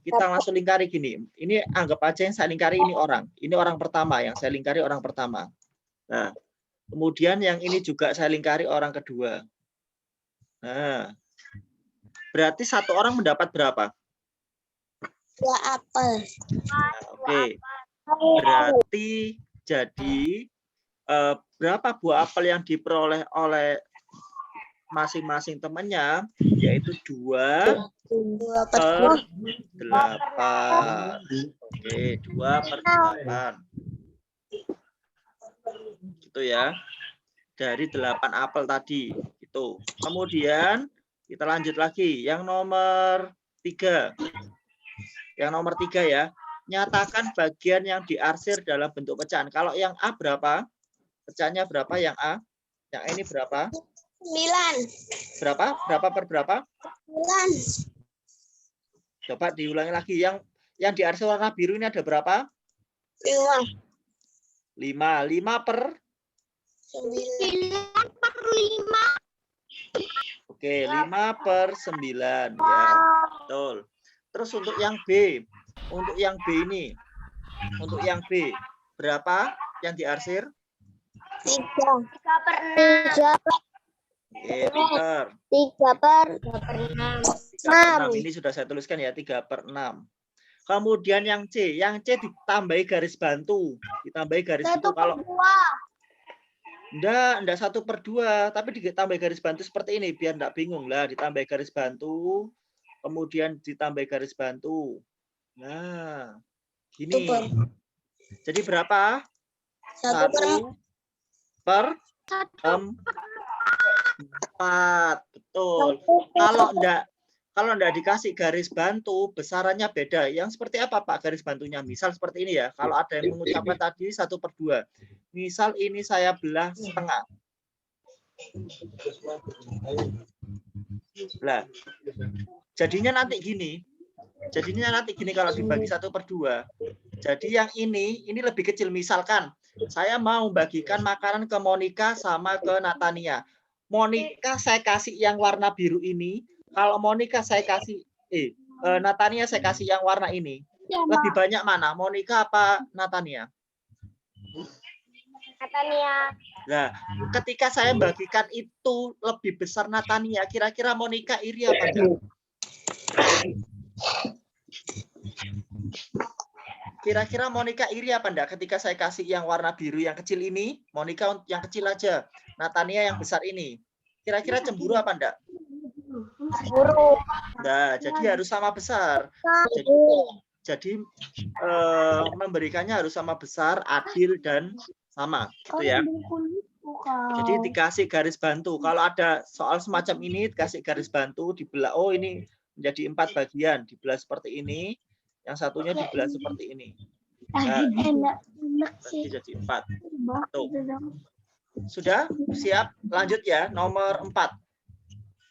Gini. Ini anggap aja yang saya lingkari ini orang. Ini orang pertama, yang saya lingkari orang pertama. Nah, kemudian yang ini juga saya lingkari orang kedua. Nah, berarti 1 orang mendapat berapa? 2 apel. Nah, oke. Berarti jadi berapa buah apel yang diperoleh oleh masing-masing temannya, yaitu 2/8. Oke, 2/8. Gitu ya. Dari 8 apel tadi. Itu. Kemudian kita lanjut lagi. Yang nomor 3. Yang nomor 3 ya. Nyatakan bagian yang diarsir dalam bentuk pecahan. Kalau yang A berapa? Pecahannya berapa yang A? Yang ini berapa? 9. Berapa? Berapa per berapa? 9. Coba diulangi lagi. Yang diarsir warna biru ini ada berapa? 5. 5 per 9/5. Oke, 5/9 ya. Betul. Terus untuk yang B. Untuk yang B ini. Untuk yang B berapa yang diarsir? 3/6. Oke, pintar. 3/6. 3/6. Ini sudah saya tuliskan ya, 3/6. Kemudian yang C ditambahi garis bantu. Ditambahi garis bantu kalau enggak 1/2, tapi ditambahi garis bantu seperti ini biar enggak bingung lah, ditambahi garis bantu, kemudian ditambahi garis bantu. Nah, gini. Jadi berapa? 1/4. Betul. Kalau enggak dikasih garis bantu, besarannya beda. Yang seperti apa Pak garis bantunya? Misal seperti ini ya. Kalau ada yang mengucapkan tadi 1/2. Misal ini saya belah setengah. Lah. Jadinya nanti gini kalau dibagi 1/2. Jadi yang ini lebih kecil. Misalkan saya mau bagikan makanan ke Monica sama ke Natania. Monica saya kasih yang warna biru ini. Kalau Monica saya kasih Natania saya kasih yang warna ini. Lebih banyak mana? Monica apa Natania? Natania. Nah, ketika saya bagikan itu lebih besar Natania, kira-kira Monica iri apa enggak? Kira-kira Monica iri apa enggak ketika saya kasih yang warna biru yang kecil ini, Monica yang kecil aja, Natania yang besar ini. Kira-kira cemburu apa enggak? Cemburu. Nah, jadi harus sama besar. Jadi memberikannya harus sama besar, adil dan Sama, gitu ya. Jadi dikasih garis bantu. Kalau ada soal semacam ini, dikasih garis bantu, dibelah. Oh, ini menjadi 4 bagian, dibelah seperti ini. Yang satunya dibelah seperti ini. Nah, berarti jadi 4. Tuh. Sudah? Siap? Lanjut ya. Nomor 4.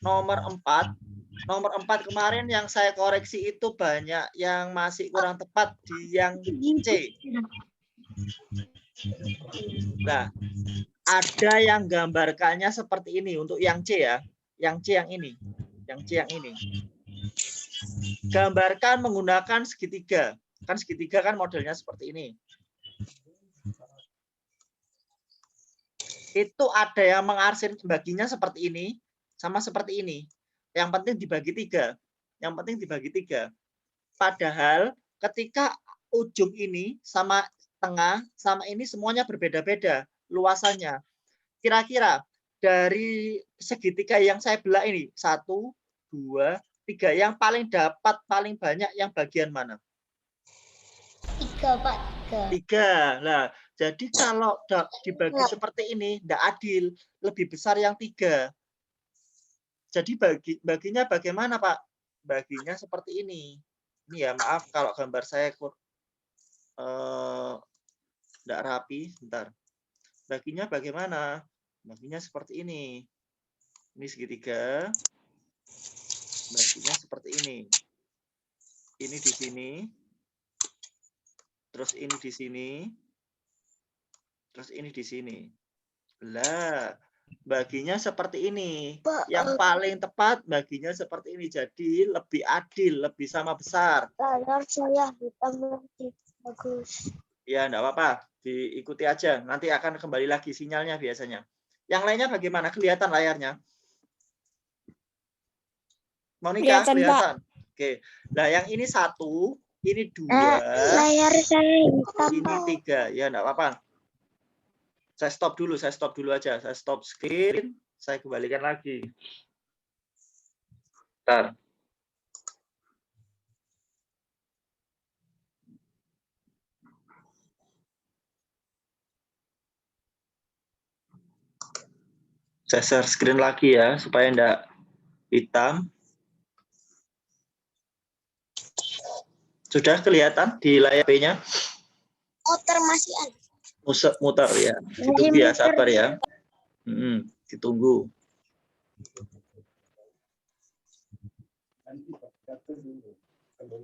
Nomor 4 kemarin yang saya koreksi itu banyak yang masih kurang tepat di yang C. Nah, ada yang gambarkannya seperti ini untuk yang C ya. Yang C yang ini. Yang C yang ini. Gambarkan menggunakan segitiga. Kan segitiga kan modelnya seperti ini. Itu ada yang mengarsir baginya seperti ini sama seperti ini. Yang penting dibagi 3. Yang penting dibagi 3. Padahal ketika ujung ini sama tengah sama ini semuanya berbeda-beda luasannya. Kira-kira dari segitiga yang saya belah ini 1, 2, 3 yang paling dapat paling banyak yang bagian mana? 3, Pak. 3. Nah, jadi kalau dibagi seperti ini tidak adil, lebih besar yang 3. Jadi baginya bagaimana, Pak? Baginya seperti ini. Ini ya, maaf kalau gambar saya tidak rapi, bentar. Baginya bagaimana? Baginya seperti ini. Ini segitiga. Baginya seperti ini. Ini di sini. Terus ini di sini. Terus ini di sini. Lah, baginya seperti ini. Yang paling tepat baginya seperti ini. Jadi lebih adil, lebih sama besar. Layar saya hitam lebih bagus. Ya, enggak apa-apa. Diikuti aja. Nanti akan kembali lagi sinyalnya biasanya. Yang lainnya bagaimana? Kelihatan layarnya? Monica, kelihatan? Oke. Nah, yang ini 1, ini 2. Layar saya hitam, Ini 3. Ya, enggak apa-apa. Saya stop dulu aja. Saya stop screen, saya kembalikan lagi. Bentar. Saya share screen lagi ya, supaya enggak hitam. Sudah kelihatan di layar HP-nya? Muter masih ada. Muter ya. Ditunggu ya, sabar ya. Ditunggu.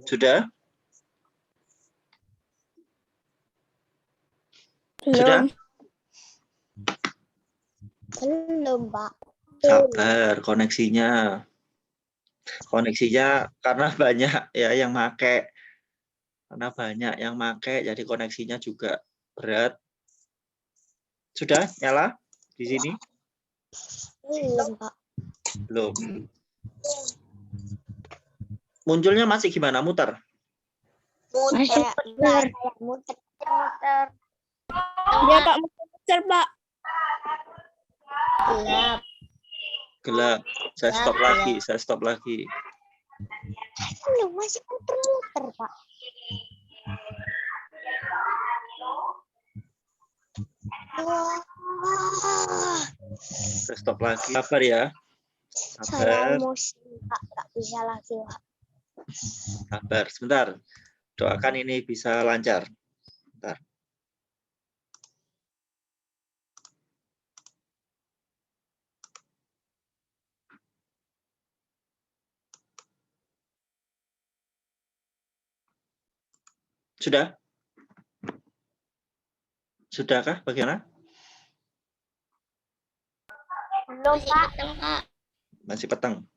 Sudah? Sudah? Belum, Pak. Sabar, koneksinya. Koneksinya karena banyak ya yang pakai. Karena banyak yang pakai, jadi koneksinya juga berat. Sudah nyala di sini? Belum, Pak. Belum. Munculnya masih gimana? Muter? Muter. Ya, Pak, muter, Pak. Gelap. Gelap. Saya stop lagi. Belum, masih muter-muter, Pak. Saya stop lagi. Sabar ya. Saya emosi, Pak. Nggak bisa lagi, Pak. Sabar, sebentar. Doakan ini bisa lancar. Bentar. Sudah? Sudahkah? Bagaimana? Belum, Pak. Masih peteng.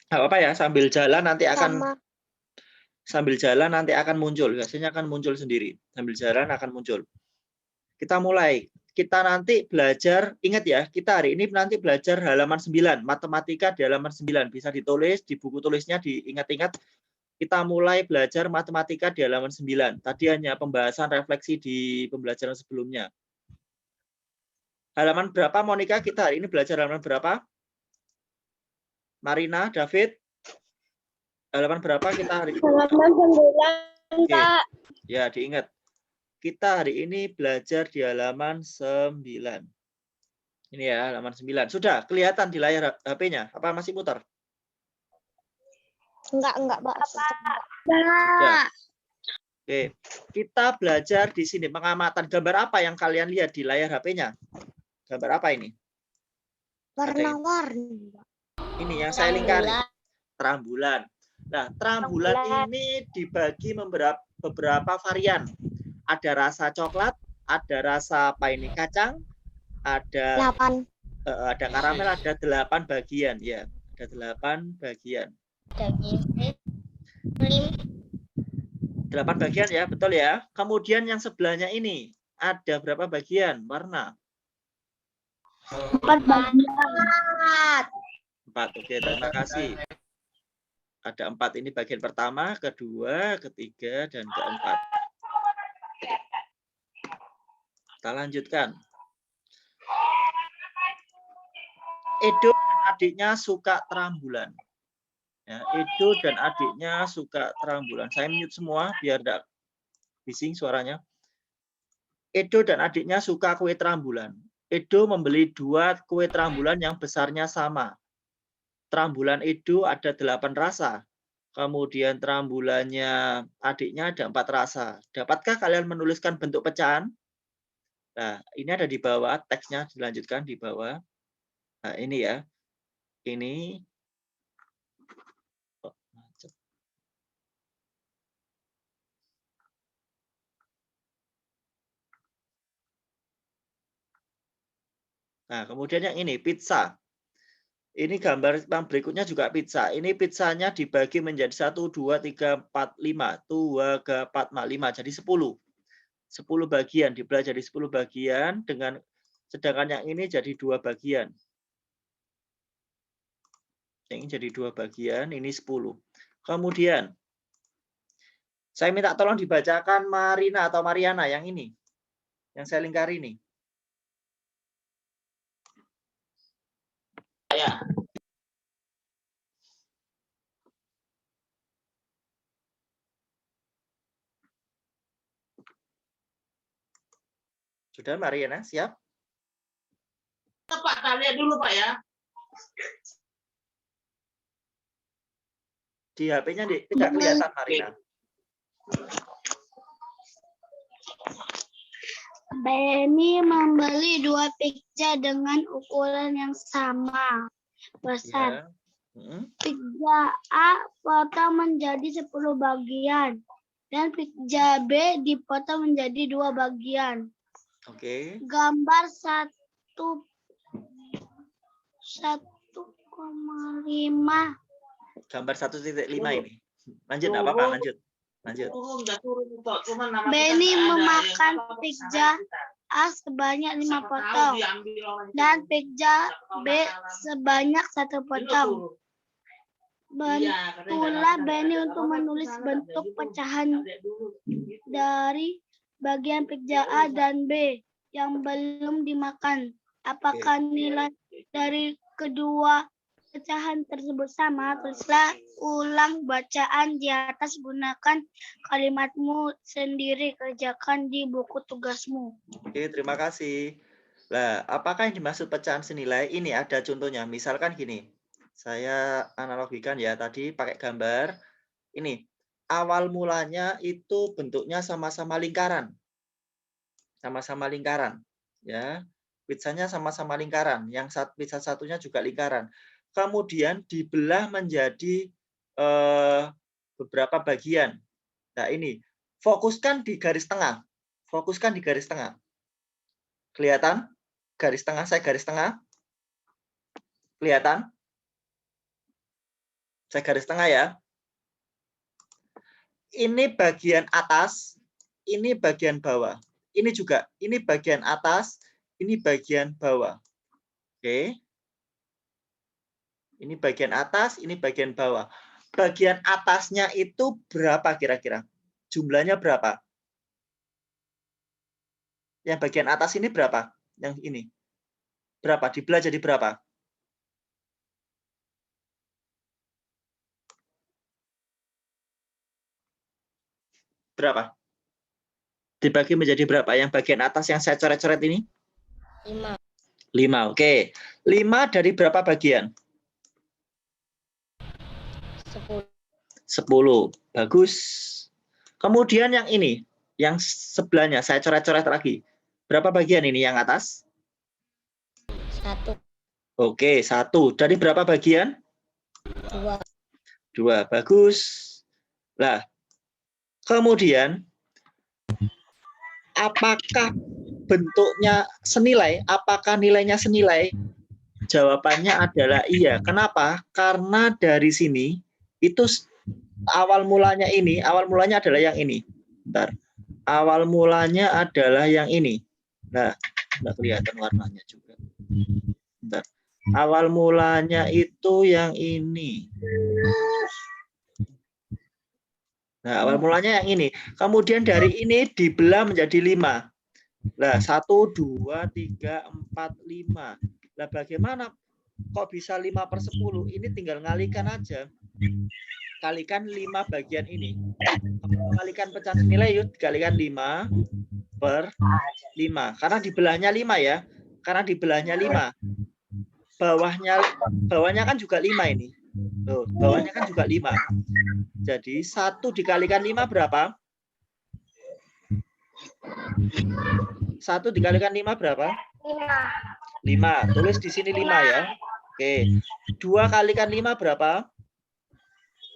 Apa ya? Sambil jalan nanti akan muncul. Biasanya akan muncul sendiri. Sambil jalan akan muncul. Kita mulai. Kita nanti belajar, ingat ya, kita hari ini nanti belajar halaman 9, matematika di halaman 9. Bisa ditulis di buku tulisnya, diingat-ingat. Kita mulai belajar matematika di halaman 9. Tadi hanya pembahasan refleksi di pembelajaran sebelumnya. Halaman berapa, Monica? Kita hari ini belajar halaman berapa? Marina, David? Halaman berapa kita hari ini? Halaman 9, Pak. Ya, diingat. kita hari ini belajar di halaman 9. Ini ya, halaman 9. Sudah kelihatan di layar HP-nya? Apa masih muter? Enggak, Pak. Sudah. Oke, kita belajar di sini pengamatan. Gambar apa yang kalian lihat di layar HP-nya? Gambar apa ini? Warna-warni. Ini yang saya lingkari. Terang bulan. Nah, terang bulan ini dibagi beberapa varian. Ada rasa coklat, ada rasa apa ini? Kacang, ada 8. Ada karamel, ada 8 bagian ya. Ada 8 bagian. 8 bagian ya, betul ya. Kemudian yang sebelahnya ini ada berapa bagian warna? 4 bagian. 4. Oke, terima kasih. Ada 4 ini bagian pertama, kedua, ketiga, dan keempat. Kita lanjutkan. Edo dan adiknya suka terang bulan. Ya, Edo dan adiknya suka terang bulan. Saya mute semua biar tidak bising suaranya. Edo dan adiknya suka kue terang bulan. Edo membeli 2 kue terang bulan yang besarnya sama. Terang bulan Edo ada 8 rasa. Kemudian terang bulannya adiknya ada 4 rasa. Dapatkah kalian menuliskan bentuk pecahan? Nah, ini ada di bawah, teksnya dilanjutkan di bawah. Nah, ini ya. Ini. Nah, kemudian yang ini, pizza. Ini gambar yang berikutnya juga pizza. Ini pizzanya dibagi menjadi 1, 2, 3, 4, 5. 2, 3, 4, 5. Jadi 10. 10 bagian. Dibelah jadi 10 bagian. Sedangkan yang ini jadi 2 bagian. Yang ini jadi 2 bagian. Ini 10. Kemudian, saya minta tolong dibacakan Marina atau Mariana yang ini. Yang saya lingkari ini. Ya. Sudah Mariana, siap? Pak, kita lihat dulu Pak ya. Di HP-nya tidak kelihatan Marina. Benny membeli 2 pizza dengan ukuran yang sama besar. Ya. Pizza A potong menjadi 10 bagian dan pizza B dipotong menjadi 2 bagian. Oke. Gambar 1,5. Gambar 1,5 ini. Lanjut, nggak apa-apa, lanjut. Benny memakan pizza A sebanyak 5 potong dan pizza B sebanyak 1 potong. Bantulah Benny untuk menulis bentuk pecahan dari bagian pizza A dan B yang belum dimakan. Apakah nilai dari kedua pecahan tersebut sama? Tulislah ulang bacaan di atas, gunakan kalimatmu sendiri, kerjakan di buku tugasmu. Oke, terima kasih. Nah, apakah yang dimaksud pecahan senilai? Ini ada contohnya. Misalkan gini, saya analogikan ya tadi pakai gambar. Ini, awal mulanya itu bentuknya sama-sama lingkaran. Sama-sama lingkaran. Ya, pizzanya sama-sama lingkaran. Yang pizza satunya juga lingkaran. Kemudian dibelah menjadi beberapa bagian. Nah, ini fokuskan di garis tengah. Fokuskan di garis tengah. Kelihatan? Garis tengah, saya garis tengah. Kelihatan? Saya garis tengah ya. Ini bagian atas, ini bagian bawah. Ini juga, ini bagian atas, ini bagian bawah. Oke. Ini bagian atas, ini bagian bawah. Bagian atasnya itu berapa kira-kira? Jumlahnya berapa? Yang bagian atas ini berapa? Yang ini. Berapa? Dibelah jadi berapa? Berapa? Dibagi menjadi berapa? Yang bagian atas yang saya coret-coret ini? 5. 5, oke. 5 dari berapa bagian? 10. 10. Bagus. Kemudian yang ini, yang sebelahnya, saya coret-coret lagi. Berapa bagian ini yang atas? 1. Oke, 1. Dari berapa bagian? 2. 2. Bagus. Nah, kemudian, apakah bentuknya senilai? Apakah nilainya senilai? Jawabannya adalah iya. Kenapa? Karena dari sini, itu awal mulanya adalah yang ini. Bentar. Awal mulanya adalah yang ini. Nah, nggak kelihatan warnanya juga. Bentar. Awal mulanya itu yang ini. Nah, awal mulanya yang ini. Kemudian dari ini dibelah menjadi 5. Nah, 1, 2, 3, 4, 5. Nah, bagaimana kok bisa 5/10? Ini tinggal ngalikan aja. Kalikan 5 bagian ini. Kalikan pecahan senilai, yuk dikalikan 5/5. Karena dibelahnya 5 ya. Karena dibelahnya 5. Bawahnya kan juga 5 ini. Tuh, bawahnya kan juga 5. Jadi 1 dikalikan 5 berapa? 1 dikalikan 5 berapa? 5. Tulis di sini 5 ya. Oke. 2 kalikan 5 berapa?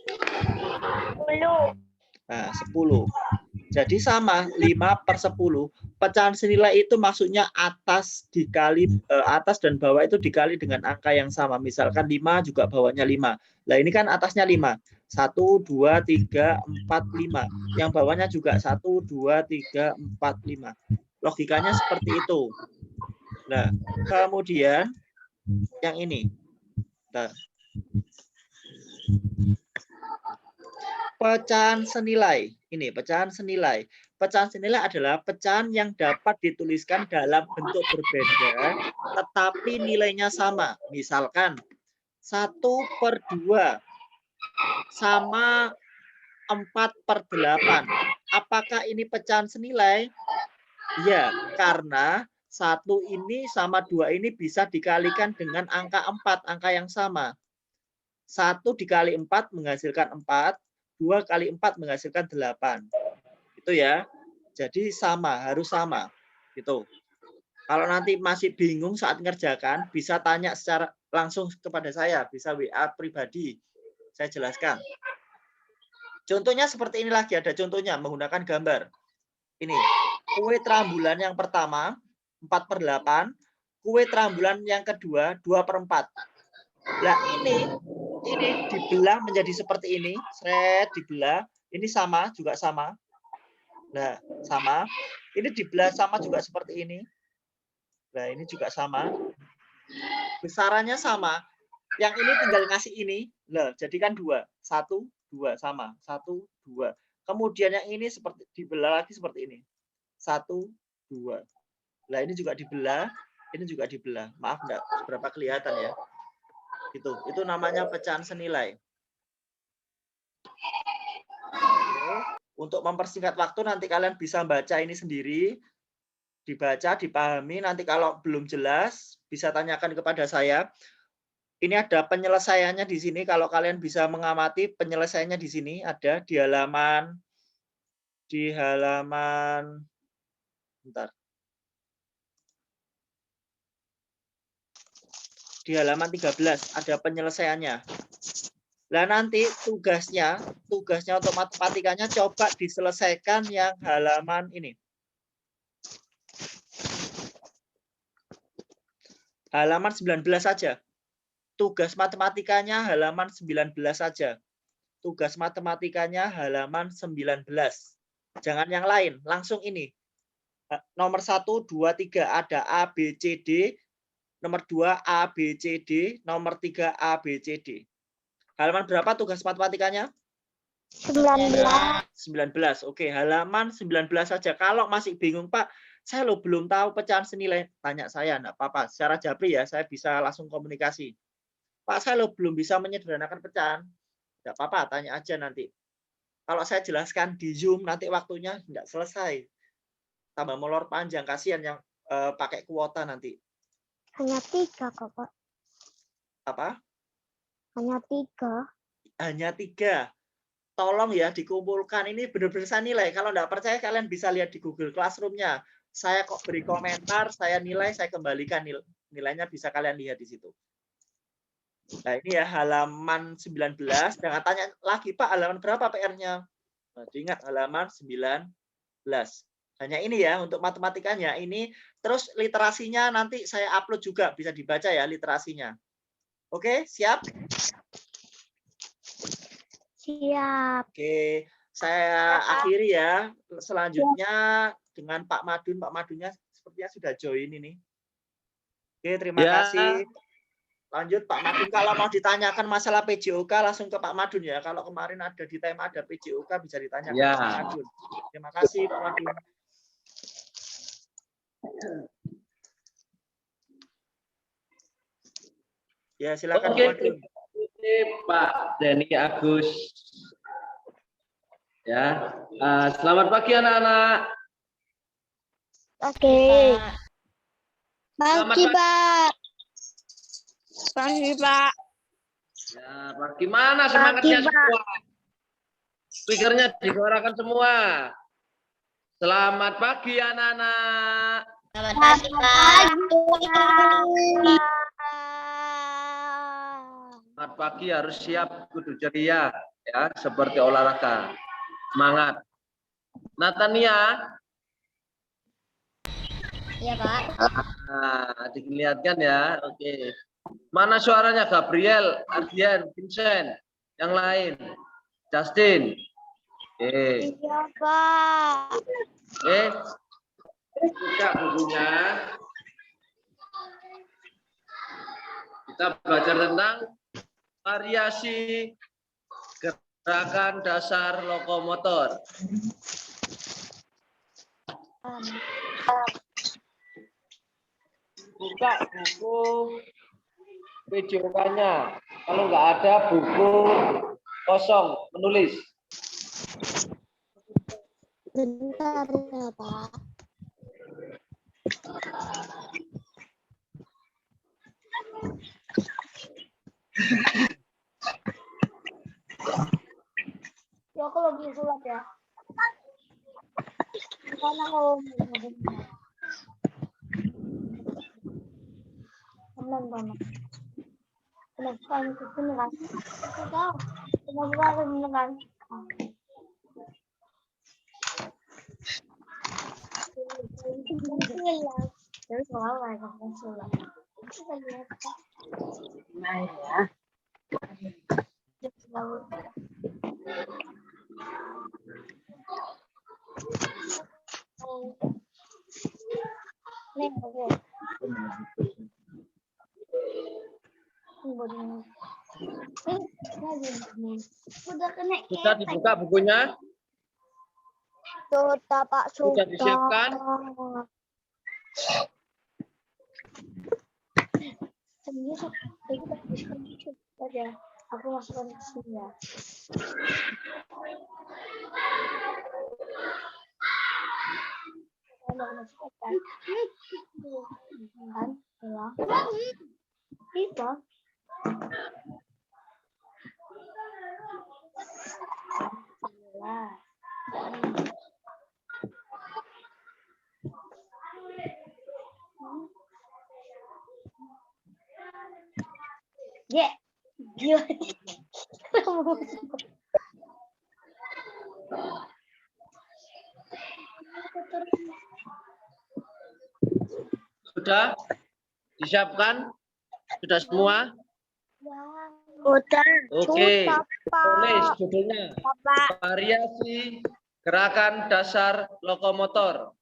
10. Nah, 10. Jadi sama 5/10. Pecahan senilai itu maksudnya atas dan bawah itu dikali dengan angka yang sama. Misalkan 5 juga bawahnya 5. Nah, ini kan atasnya 5. 1, 2, 3, 4, 5. Yang bawahnya juga 1, 2, 3, 4, 5. Logikanya seperti itu. Nah, kemudian yang ini. Nah, pecahan senilai. Ini pecahan senilai. Pecahan senilai adalah pecahan yang dapat dituliskan dalam bentuk berbeda, tetapi nilainya sama. Misalkan 1/2 sama 4/8. Apakah ini pecahan senilai? Ya, karena 1 ini sama 2 ini bisa dikalikan dengan angka 4, angka yang sama. 1 dikali 4 menghasilkan 4, 2 kali 4 menghasilkan 8. Itu ya. Jadi sama, harus sama. Gitu. Kalau nanti masih bingung saat ngerjakan, bisa tanya secara langsung kepada saya, bisa WA pribadi. Saya jelaskan. Contohnya seperti ini lagi, ada contohnya menggunakan gambar. Ini, kue terambulan yang pertama 4/8, kue terambulan yang kedua 2/4. Nah, ini dibelah menjadi seperti ini, dibelah, ini sama, juga sama. Nah, sama. Ini dibelah sama juga seperti ini. Nah, ini juga sama. Besarannya sama. Yang ini tinggal ngasih ini. Nah, jadikan 2. 1, 2 sama. 1, 2. Kemudian yang ini seperti dibelah lagi seperti ini. 1, 2. Nah, ini juga dibelah, ini juga dibelah. Maaf enggak seberapa kelihatan ya. Itu namanya pecahan senilai. Untuk mempersingkat waktu nanti kalian bisa baca ini sendiri, dibaca, dipahami. Nanti kalau belum jelas bisa tanyakan kepada saya. Ini ada penyelesaiannya di sini. Kalau kalian bisa mengamati penyelesaiannya di sini ada di halaman bentar. Di halaman 13 ada penyelesaiannya. Nah, nanti tugasnya untuk matematikanya coba diselesaikan yang halaman ini. Halaman 19 saja. Tugas matematikanya halaman 19 saja. Tugas matematikanya halaman 19. Jangan yang lain, langsung ini. Nomor 1, 2, 3 ada A, B, C, D. Nomor 2 A, B, C, D. Nomor 3 A, B, C, D. Halaman berapa tugas matematikanya? 19. 19. Oke, halaman 19 saja. Kalau masih bingung, Pak, saya belum tahu pecahan senilai. Tanya saya, enggak apa-apa. Secara japri ya, saya bisa langsung komunikasi. Pak, saya belum bisa menyederhanakan pecahan. Enggak apa-apa, tanya aja nanti. Kalau saya jelaskan di Zoom, nanti waktunya enggak selesai. tambah molor panjang, kasihan yang pakai kuota nanti. Hanya 3 kok, Pak. Apa? Hanya 3. Hanya 3. Tolong ya dikumpulkan. Ini benar-benar saya nilai. Kalau nggak percaya kalian bisa lihat di Google Classroom-nya. Saya kok beri komentar, saya nilai, saya kembalikan nilainya, bisa kalian lihat di situ. Nah ini ya halaman 19. Jangan tanya lagi Pak halaman berapa PR-nya. Nah, diingat halaman 19. Hanya ini ya untuk matematikanya. Ini terus literasinya nanti saya upload juga, bisa dibaca ya literasinya. Oke, siap? Siap. Oke, saya akhiri ya. Selanjutnya dengan Pak Madun. Pak Madunnya sepertinya sudah join ini. Oke, terima kasih. Lanjut Pak Madun, kalau mau ditanyakan masalah PJOK langsung ke Pak Madun ya. Kalau kemarin ada di time ada PJOK bisa ditanyakan ke Pak Madun. Terima kasih Pak Madun. Ya silakan Pak Madun. Pak Denny Agus. Ya, selamat pagi anak-anak. Oke. Selamat Pagi, pagi. Pak. Pagi, Pak. Ya, bagaimana semangatnya Pagi, Pak. semua? Speakernya disuarakan semua. Selamat pagi anak-anak. Selamat pagi, Pak. Selamat pagi harus siap kudu ceria ya, seperti olahraga. Semangat. Natania. Iya, Pak. Nah, dilihatkan ya. Oke. Mana suaranya Gabriel, Ardian, Vincent, yang lain? Justin. Oke. Iya, Pak. Oke. Buka bukunya. Kita belajar tentang variasi gerakan dasar lokomotor. Buka buku PJOK-nya. Kalau nggak ada buku kosong menulis. Bentar ya, Pak. Ya, aku lagi sulap ya. Karena kalau teman-teman. Kenapa ke sini kan? Aku tahu. Kenapa ke sini kan? Terus mau lagi sulap. Kita lihat. Nah ya. Nih, oke. Udah kena. Sudah dibuka bukunya? Sudah, Pak. Sudah disiapkan? Ya, aku masukkan ke sini ya. Saya masukkan. Bisa. Ya, gila. Sudah disiapkan? Sudah semua? Udah. Oke. Sudah, Pak. Tulis judulnya. Pak. Variasi gerakan dasar lokomotor.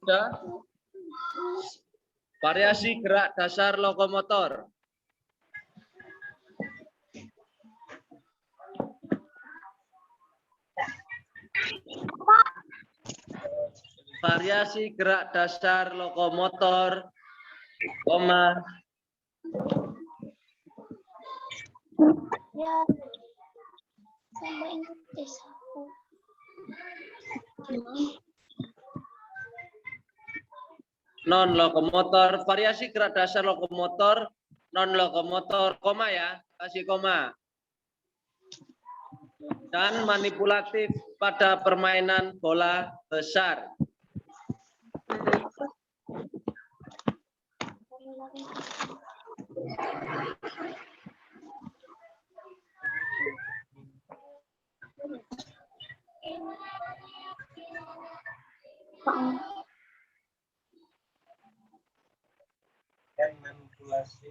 Sudah. Variasi gerak dasar lokomotor. variasi gerak dasar lokomotor, koma, Ya, sampai Inggris aku. non lokomotor, variasi gerak dasar lokomotor, non lokomotor, koma ya, kasih koma. Dan manipulatif pada permainan bola besar. Manipulasi.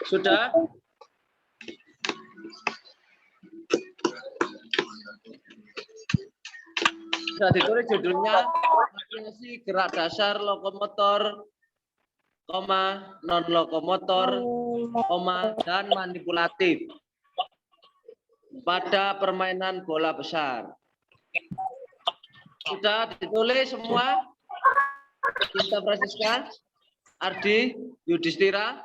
Sudah? Sudah ditulis judulnya variasi gerak dasar lokomotor, koma, non lokomotor, koma, dan manipulatif pada permainan bola besar. Sudah ditulis semua? Kita Francisca, Ardi, Yudhistira.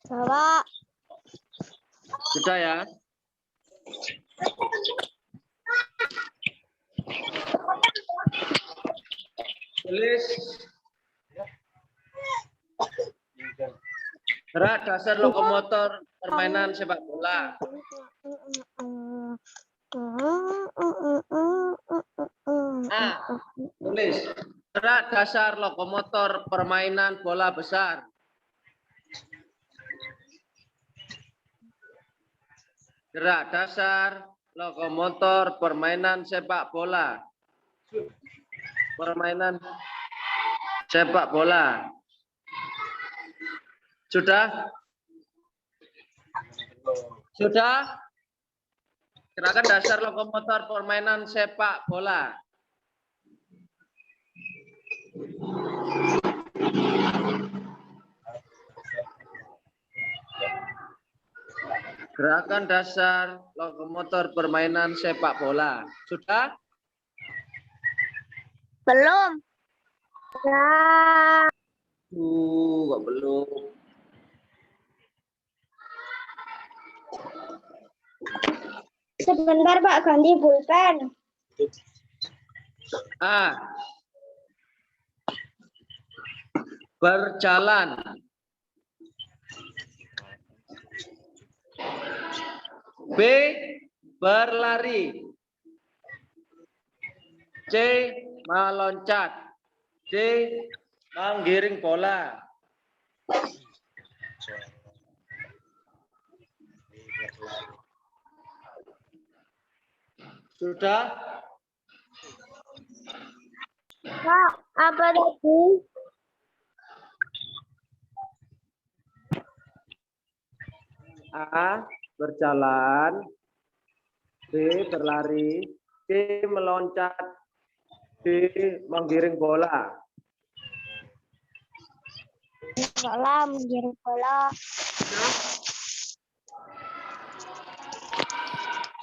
Bapak. Sudah ya? Tulis gerak dasar lokomotor permainan sepak bola. Tulis gerak dasar lokomotor permainan bola besar. Gerak dasar lokomotor permainan sepak bola. Permainan sepak bola. Sudah? Sudah? Gerakan dasar lokomotor permainan sepak bola. Gerakan dasar lokomotor permainan sepak bola. Sudah? Belum. Ya. Kok belum? Sebentar Pak, ganti pulpen. A. Berjalan. B. Berlari. C. Meloncat. D. Menggiring bola. Sudah? Pak, apa tadi? A. Berjalan. B. Berlari. C. Meloncat. D. Menggiring bola. Bola, menggiring bola.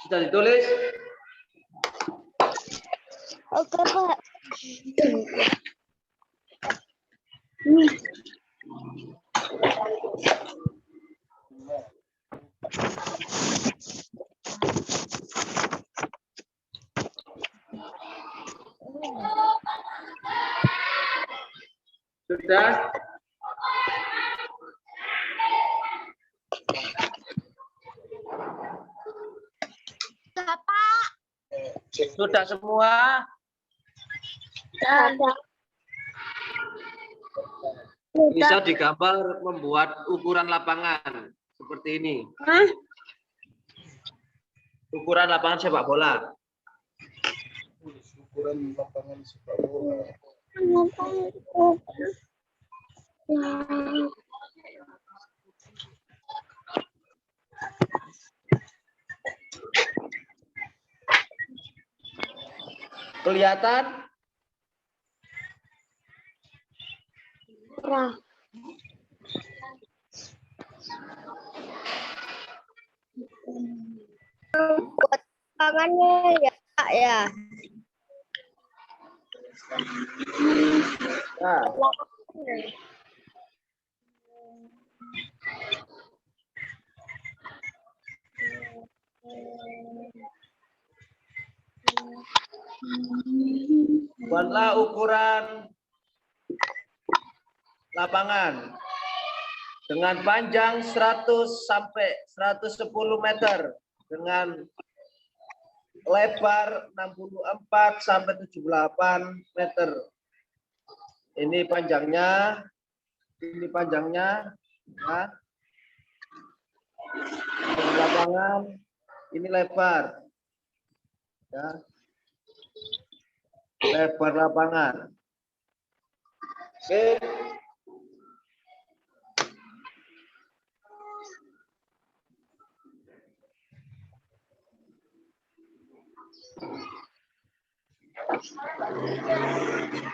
Sudah ditulis? Oke Pak. Sudah? Pak. Sudah semua? Bisa digambar membuat ukuran lapangan seperti ini. Ukuran lapangan sepak bola. Ukuran lapangan sepak bola. Kelihatan? Nah, buat tangannya ya, Kak, ya. Nah, buatlah ukuran lapangan dengan panjang 100 sampai 110 meter dengan lebar 64 sampai 78 meter. Ini panjangnya, ya. Ini lapangan, ini lebar, ya. Lebar lapangan. Oke.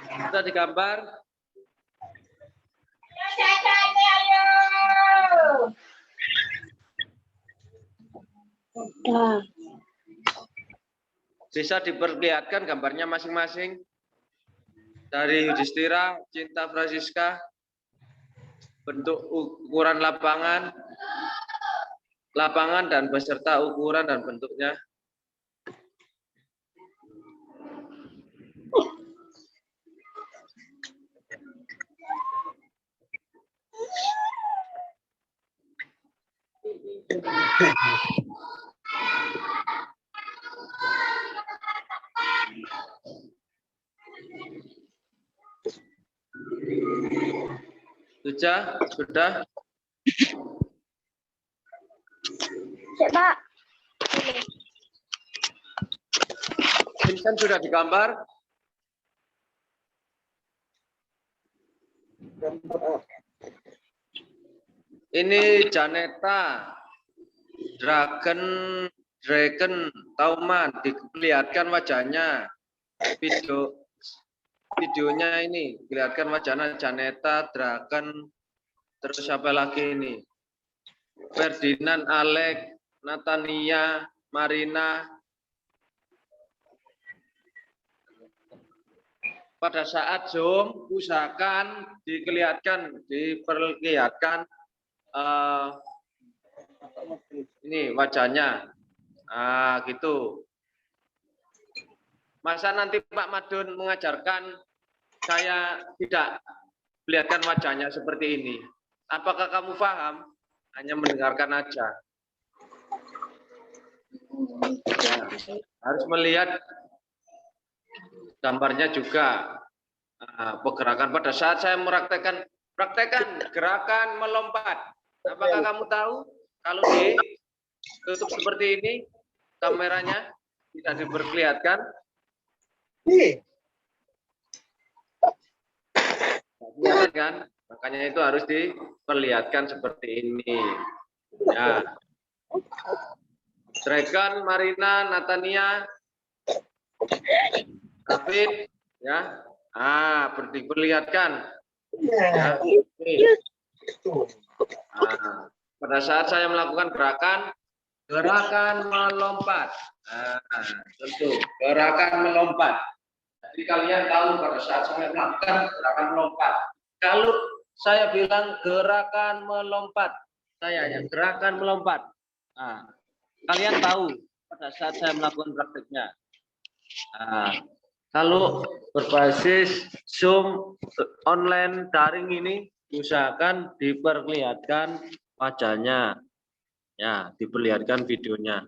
Sudah digambar? Bisa diperlihatkan gambarnya masing-masing dari Yudhistira, Cinta Francisca, bentuk ukuran lapangan dan beserta ukuran dan bentuknya. Sudah? Coba. Vincent sudah digambar? Ini Janeta, Dragon Tauman, diperlihatkan wajahnya. Videonya ini, kelihatan wajahnya Janeta, Dragon, terus siapa lagi ini? Ferdinand, Alex, Natania, Marina. Pada saat Zoom, usahakan diperlihatkan ini wajahnya. Nah, gitu. Masa nanti Pak Madun mengajarkan saya tidak melihatkan wajahnya seperti ini. Apakah kamu paham? Hanya mendengarkan aja. Nah, harus melihat gambarnya juga. Pergerakan pada saat saya praktekkan gerakan melompat. Apakah kamu tahu kalau ditutup seperti ini kameranya tidak diperlihatkan? Kelihatan kan? Makanya itu harus diperlihatkan seperti ini. Ya. Dragon, Marina, Natania, David, ya. Diperlihatkan. Ya. Pada saat saya melakukan gerakan melompat. Tentu gerakan melompat. Jadi kalian tahu pada saat saya melakukan gerakan melompat. Kalau saya bilang gerakan melompat, saya hanya gerakan melompat. Kalian tahu pada saat saya melakukan prakteknya. Kalau berbasis Zoom online daring ini, usahakan diperlihatkan wajahnya, ya, diperlihatkan videonya.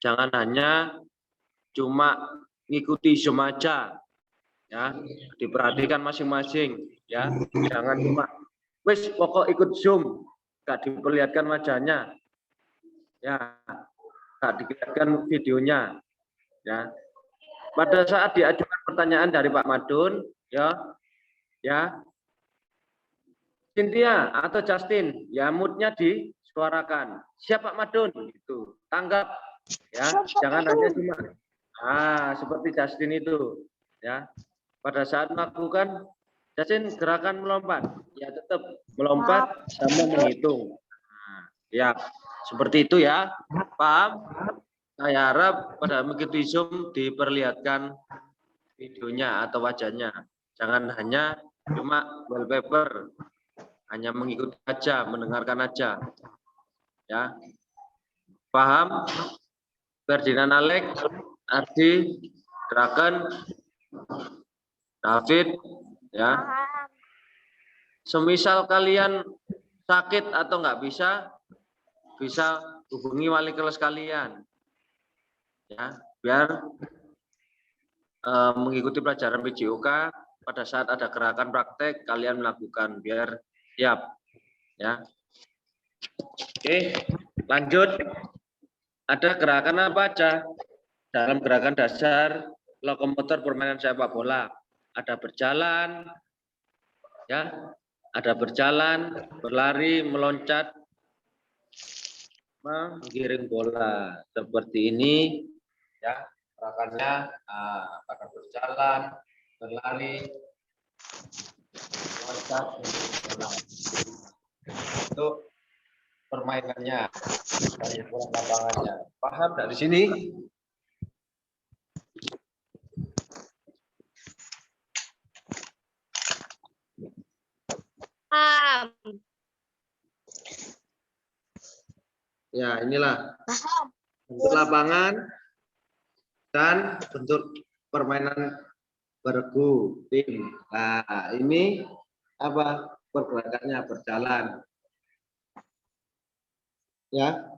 Jangan hanya cuma ngikuti Zoom aja, ya, diperhatikan masing-masing, ya. Jangan cuma wis pokok ikut Zoom, gak diperlihatkan wajahnya, ya, gak diperlihatkan videonya, ya. Pada saat diajukan pertanyaan dari Pak Madun, ya, Cynthia atau Justin, ya, moodnya disuarakan. Siap Pak Madun, gitu. Tanggap, ya, jangan hanya cuma seperti Justin itu. Ya, pada saat melakukan Jasin gerakan melompat, ya tetap melompat sama menghitung. Nah, ya, seperti itu ya, paham? Saya harap pada mengikuti Zoom diperlihatkan videonya atau wajahnya. Jangan hanya cuma wallpaper, hanya mengikuti aja, mendengarkan aja. Ya, paham? Ferdinand Alex, Ardi, Draken, David, ya. Semisal kalian sakit atau nggak bisa hubungi wali kelas kalian, ya, biar mengikuti pelajaran PJOK pada saat ada gerakan praktek kalian melakukan biar siap, ya. Oke, lanjut. Ada gerakan apa aja dalam gerakan dasar lokomotor permainan sepak bola? Ada berjalan, ya, ada berjalan, berlari, meloncat, menggiring bola. Seperti ini, ya, gerakannya pada berjalan, berlari, meloncat, bola. Itu permainannya, dari lapangannya. Paham dari sini? Ya, inilah bentuk lapangan dan bentuk permainan bergu tim. Nah, ini apa pergerakannya? Berjalan. Ya.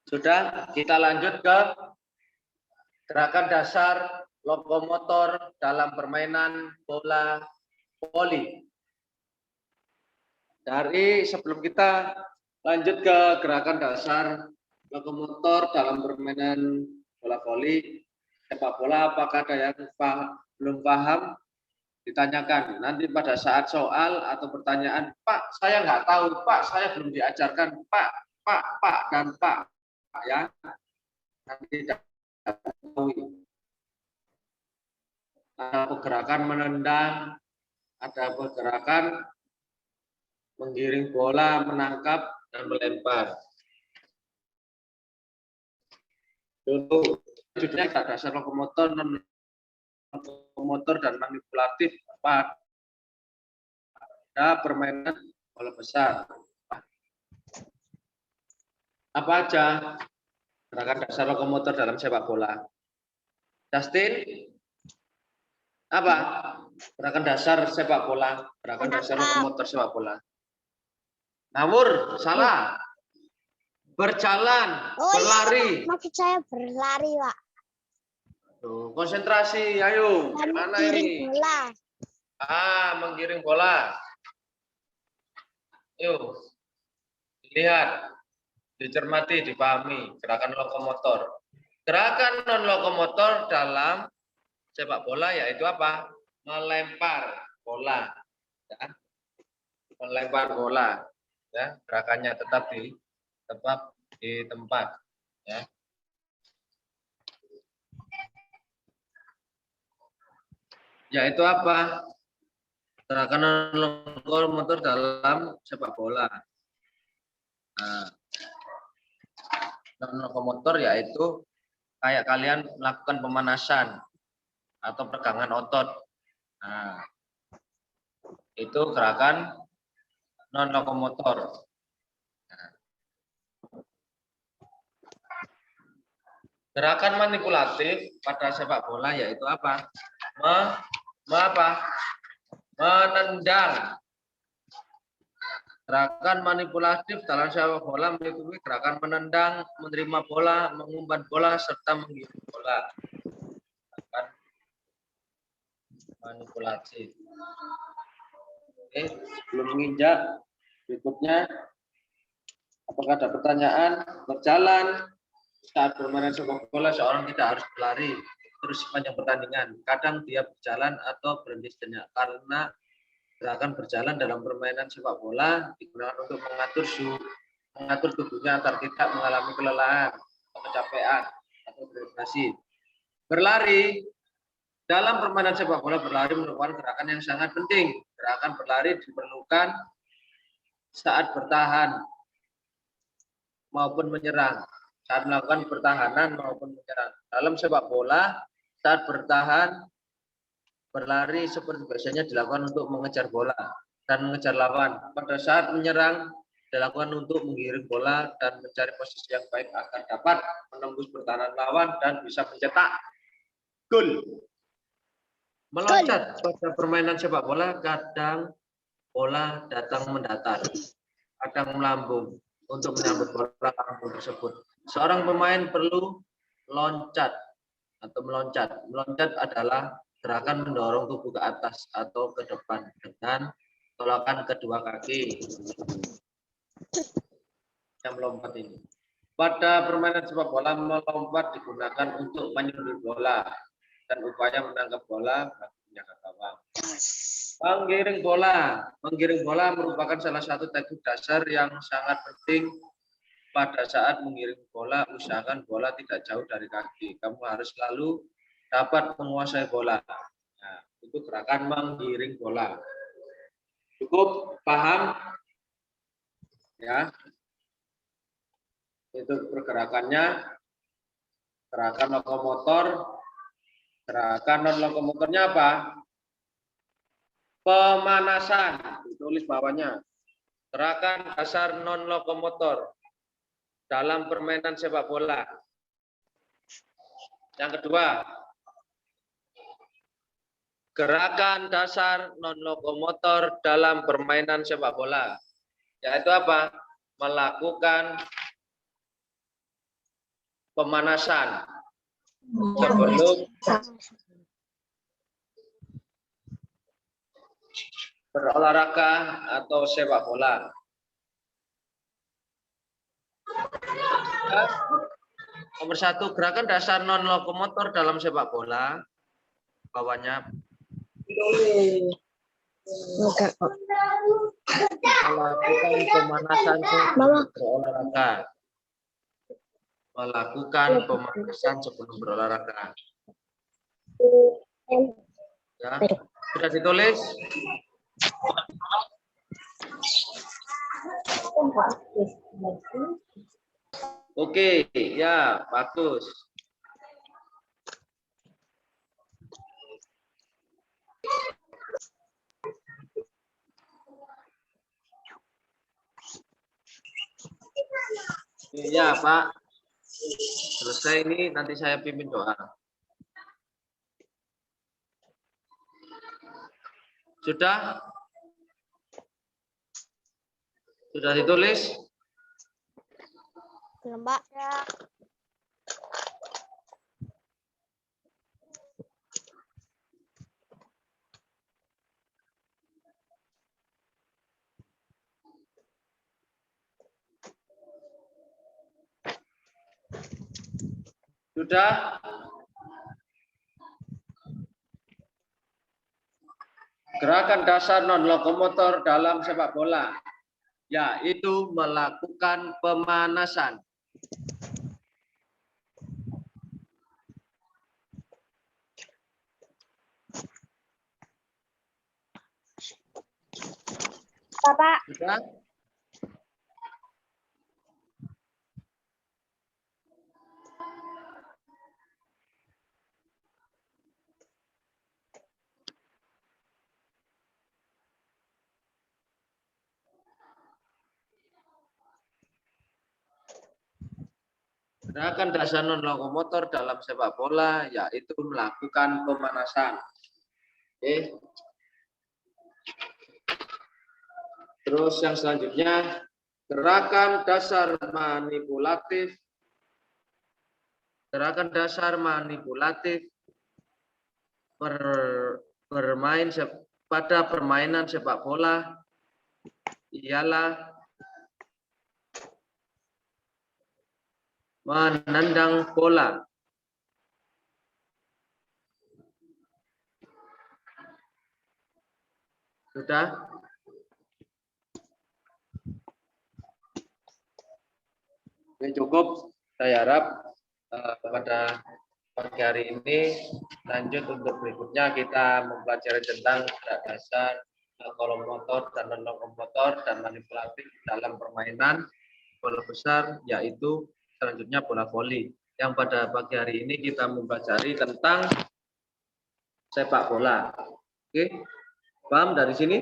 Sudah, kita lanjut ke gerakan dasar lokomotor dalam permainan bola voli. Sebelum kita lanjut ke gerakan dasar lokomotor dalam permainan bola voli, sepak bola, apakah ada yang belum paham? Ditanyakan. Nanti pada saat soal atau pertanyaan, Pak, saya nggak tahu, Pak, saya belum diajarkan, Pak, dan Pak. Ya, nanti ada pergerakan menendang, ada pergerakan menggiring bola, menangkap dan melempar. Dulu judulnya dasar lokomotor, non lokomotor dan manipulatif pada permainan bola besar. Apa aja gerakan dasar lokomotor dalam sepak bola? Justin, apa gerakan dasar sepak bola? Gerakan dasar lokomotor sepak bola. Ngawur, salah. Berjalan, berlari. Iya, maksud saya berlari, Pak. Tuh, konsentrasi, ayo. Mana ini? Bola. Menggiring bola. Yuk, lihat. Dicermati, dipahami gerakan lokomotor. Gerakan non lokomotor dalam sepak bola yaitu apa? Melempar bola. Ya. Melempar bola. Ya, gerakannya tetap di tempat. Ya. Yaitu apa? Gerakan non lokomotor dalam sepak bola. Nah, non lokomotor yaitu kayak kalian melakukan pemanasan atau peregangan otot. Nah, itu gerakan non lokomotor. Nah. Gerakan manipulatif pada sepak bola yaitu apa? Menendang. Gerakan manipulatif dalam sepak bola meliputi gerakan menendang, menerima bola, mengumpan bola, serta menggiring bola. Gerakan manipulatif. Oke, sebelum menginjak berikutnya, apakah ada pertanyaan? Berjalan saat bermain sepak bola seorang tidak harus berlari terus sepanjang pertandingan. Kadang dia berjalan atau berhenti sejenak karena Gerakan berjalan dalam permainan sepak bola digunakan untuk mengatur tubuhnya agar tidak mengalami kelelahan, kecapean, atau dehidrasi. Berlari. Dalam permainan sepak bola, berlari merupakan gerakan yang sangat penting. Gerakan berlari diperlukan saat bertahan maupun menyerang. Saat melakukan pertahanan maupun menyerang. Dalam sepak bola, saat bertahan, berlari seperti biasanya dilakukan untuk mengejar bola dan mengejar lawan. Pada saat menyerang, dilakukan untuk menggiring bola dan mencari posisi yang baik agar dapat menembus pertahanan lawan dan bisa mencetak gol. Meloncat pada permainan sepak bola, kadang bola datang mendatar, kadang melambung untuk menyambut bola lambung tersebut. Seorang pemain perlu loncat atau meloncat. Meloncat adalah gerakan mendorong tubuh ke atas atau ke depan dengan tolakan kedua kaki. Yang melompat ini. Pada permainan sepak bola, melompat digunakan untuk menyundul bola dan upaya menangkap bola baginya ke gawang. Menggiring bola. Menggiring bola merupakan salah satu teknik dasar yang sangat penting. Pada saat menggiring bola, usahakan bola tidak jauh dari kaki. Kamu harus selalu dapat menguasai bola. Nah, itu gerakan menggiring bola. Cukup paham? Ya. Itu pergerakannya. Gerakan lokomotor. Gerakan non lokomotornya apa? Pemanasan. Ditulis bawahnya. Gerakan dasar non lokomotor dalam permainan sepak bola. Yang kedua, gerakan dasar non lokomotor dalam permainan sepak bola, yaitu apa? Melakukan pemanasan sebelum berolahraga atau sepak bola. Nomor 1, gerakan dasar non lokomotor dalam sepak bola. Bawahnya melakukan pemanasan sebelum berolahraga. Melakukan pemanasan sebelum berolahraga. Ya, sudah ditulis? Oke, ya, bagus. Ya, Pak. Selesai ini, nanti saya pimpin doa. Sudah? Sudah ditulis? Belum, Pak. Ya. Sudah? Gerakan dasar non lokomotor dalam sepak bola, yaitu melakukan pemanasan. Bapak. Sudah? Gerakan dasar non lokomotor dalam sepak bola yaitu melakukan pemanasan. Oke. Terus yang selanjutnya, gerakan dasar manipulatif. Gerakan dasar manipulatif bermain pada permainan sepak bola ialah menendang bola. Sudah? Oke, cukup. Saya harap pada pagi hari ini lanjut untuk berikutnya kita mempelajari tentang gerak dasar, kolom motor dan non motor dan manipulatif dalam permainan bola besar, yaitu selanjutnya bola voli. Yang pada pagi hari ini kita mempelajari tentang sepak bola. Oke, paham dari sini?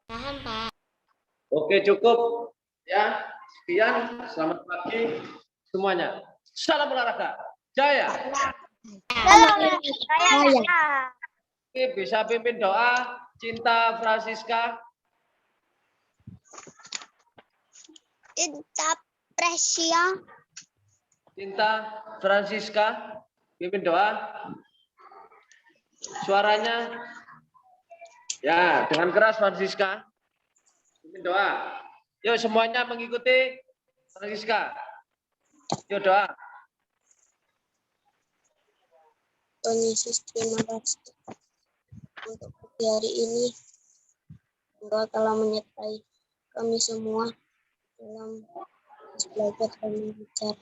Paham, Pak. Oke, cukup. Ya, sekian. Selamat pagi semuanya. Salam olahraga. Jaya. Oke, bisa pimpin doa. Cinta Francisca. Cinta Presia. Cinta Francisca. Pimpin doa. Suaranya. Ya, dengan keras Francisca. Pimpin doa. Yuk semuanya mengikuti Francisca. Yuk doa. Tuhan Yesus, terima kasih untuk pagi hari ini. Engkau telah menyertai kami semua dalam belajar dan mengajar.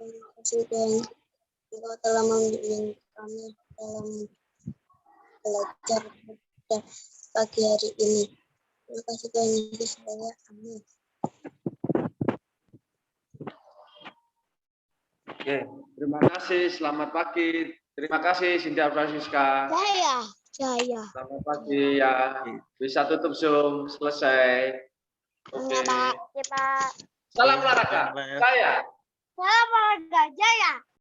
Terima kasih Tuhan, Engkau telah membimbing kami dalam belajar pada pagi hari ini. Terima kasih Tuhan Yesus, saya amin. Oke, terima kasih. Selamat pagi. Terima kasih Cynthia Francisca. Jaya. Selamat pagi ya. Bisa tutup Zoom. Selesai. Oke. Pak. Salam olahraga. Jaya. Salam olahraga, Jaya.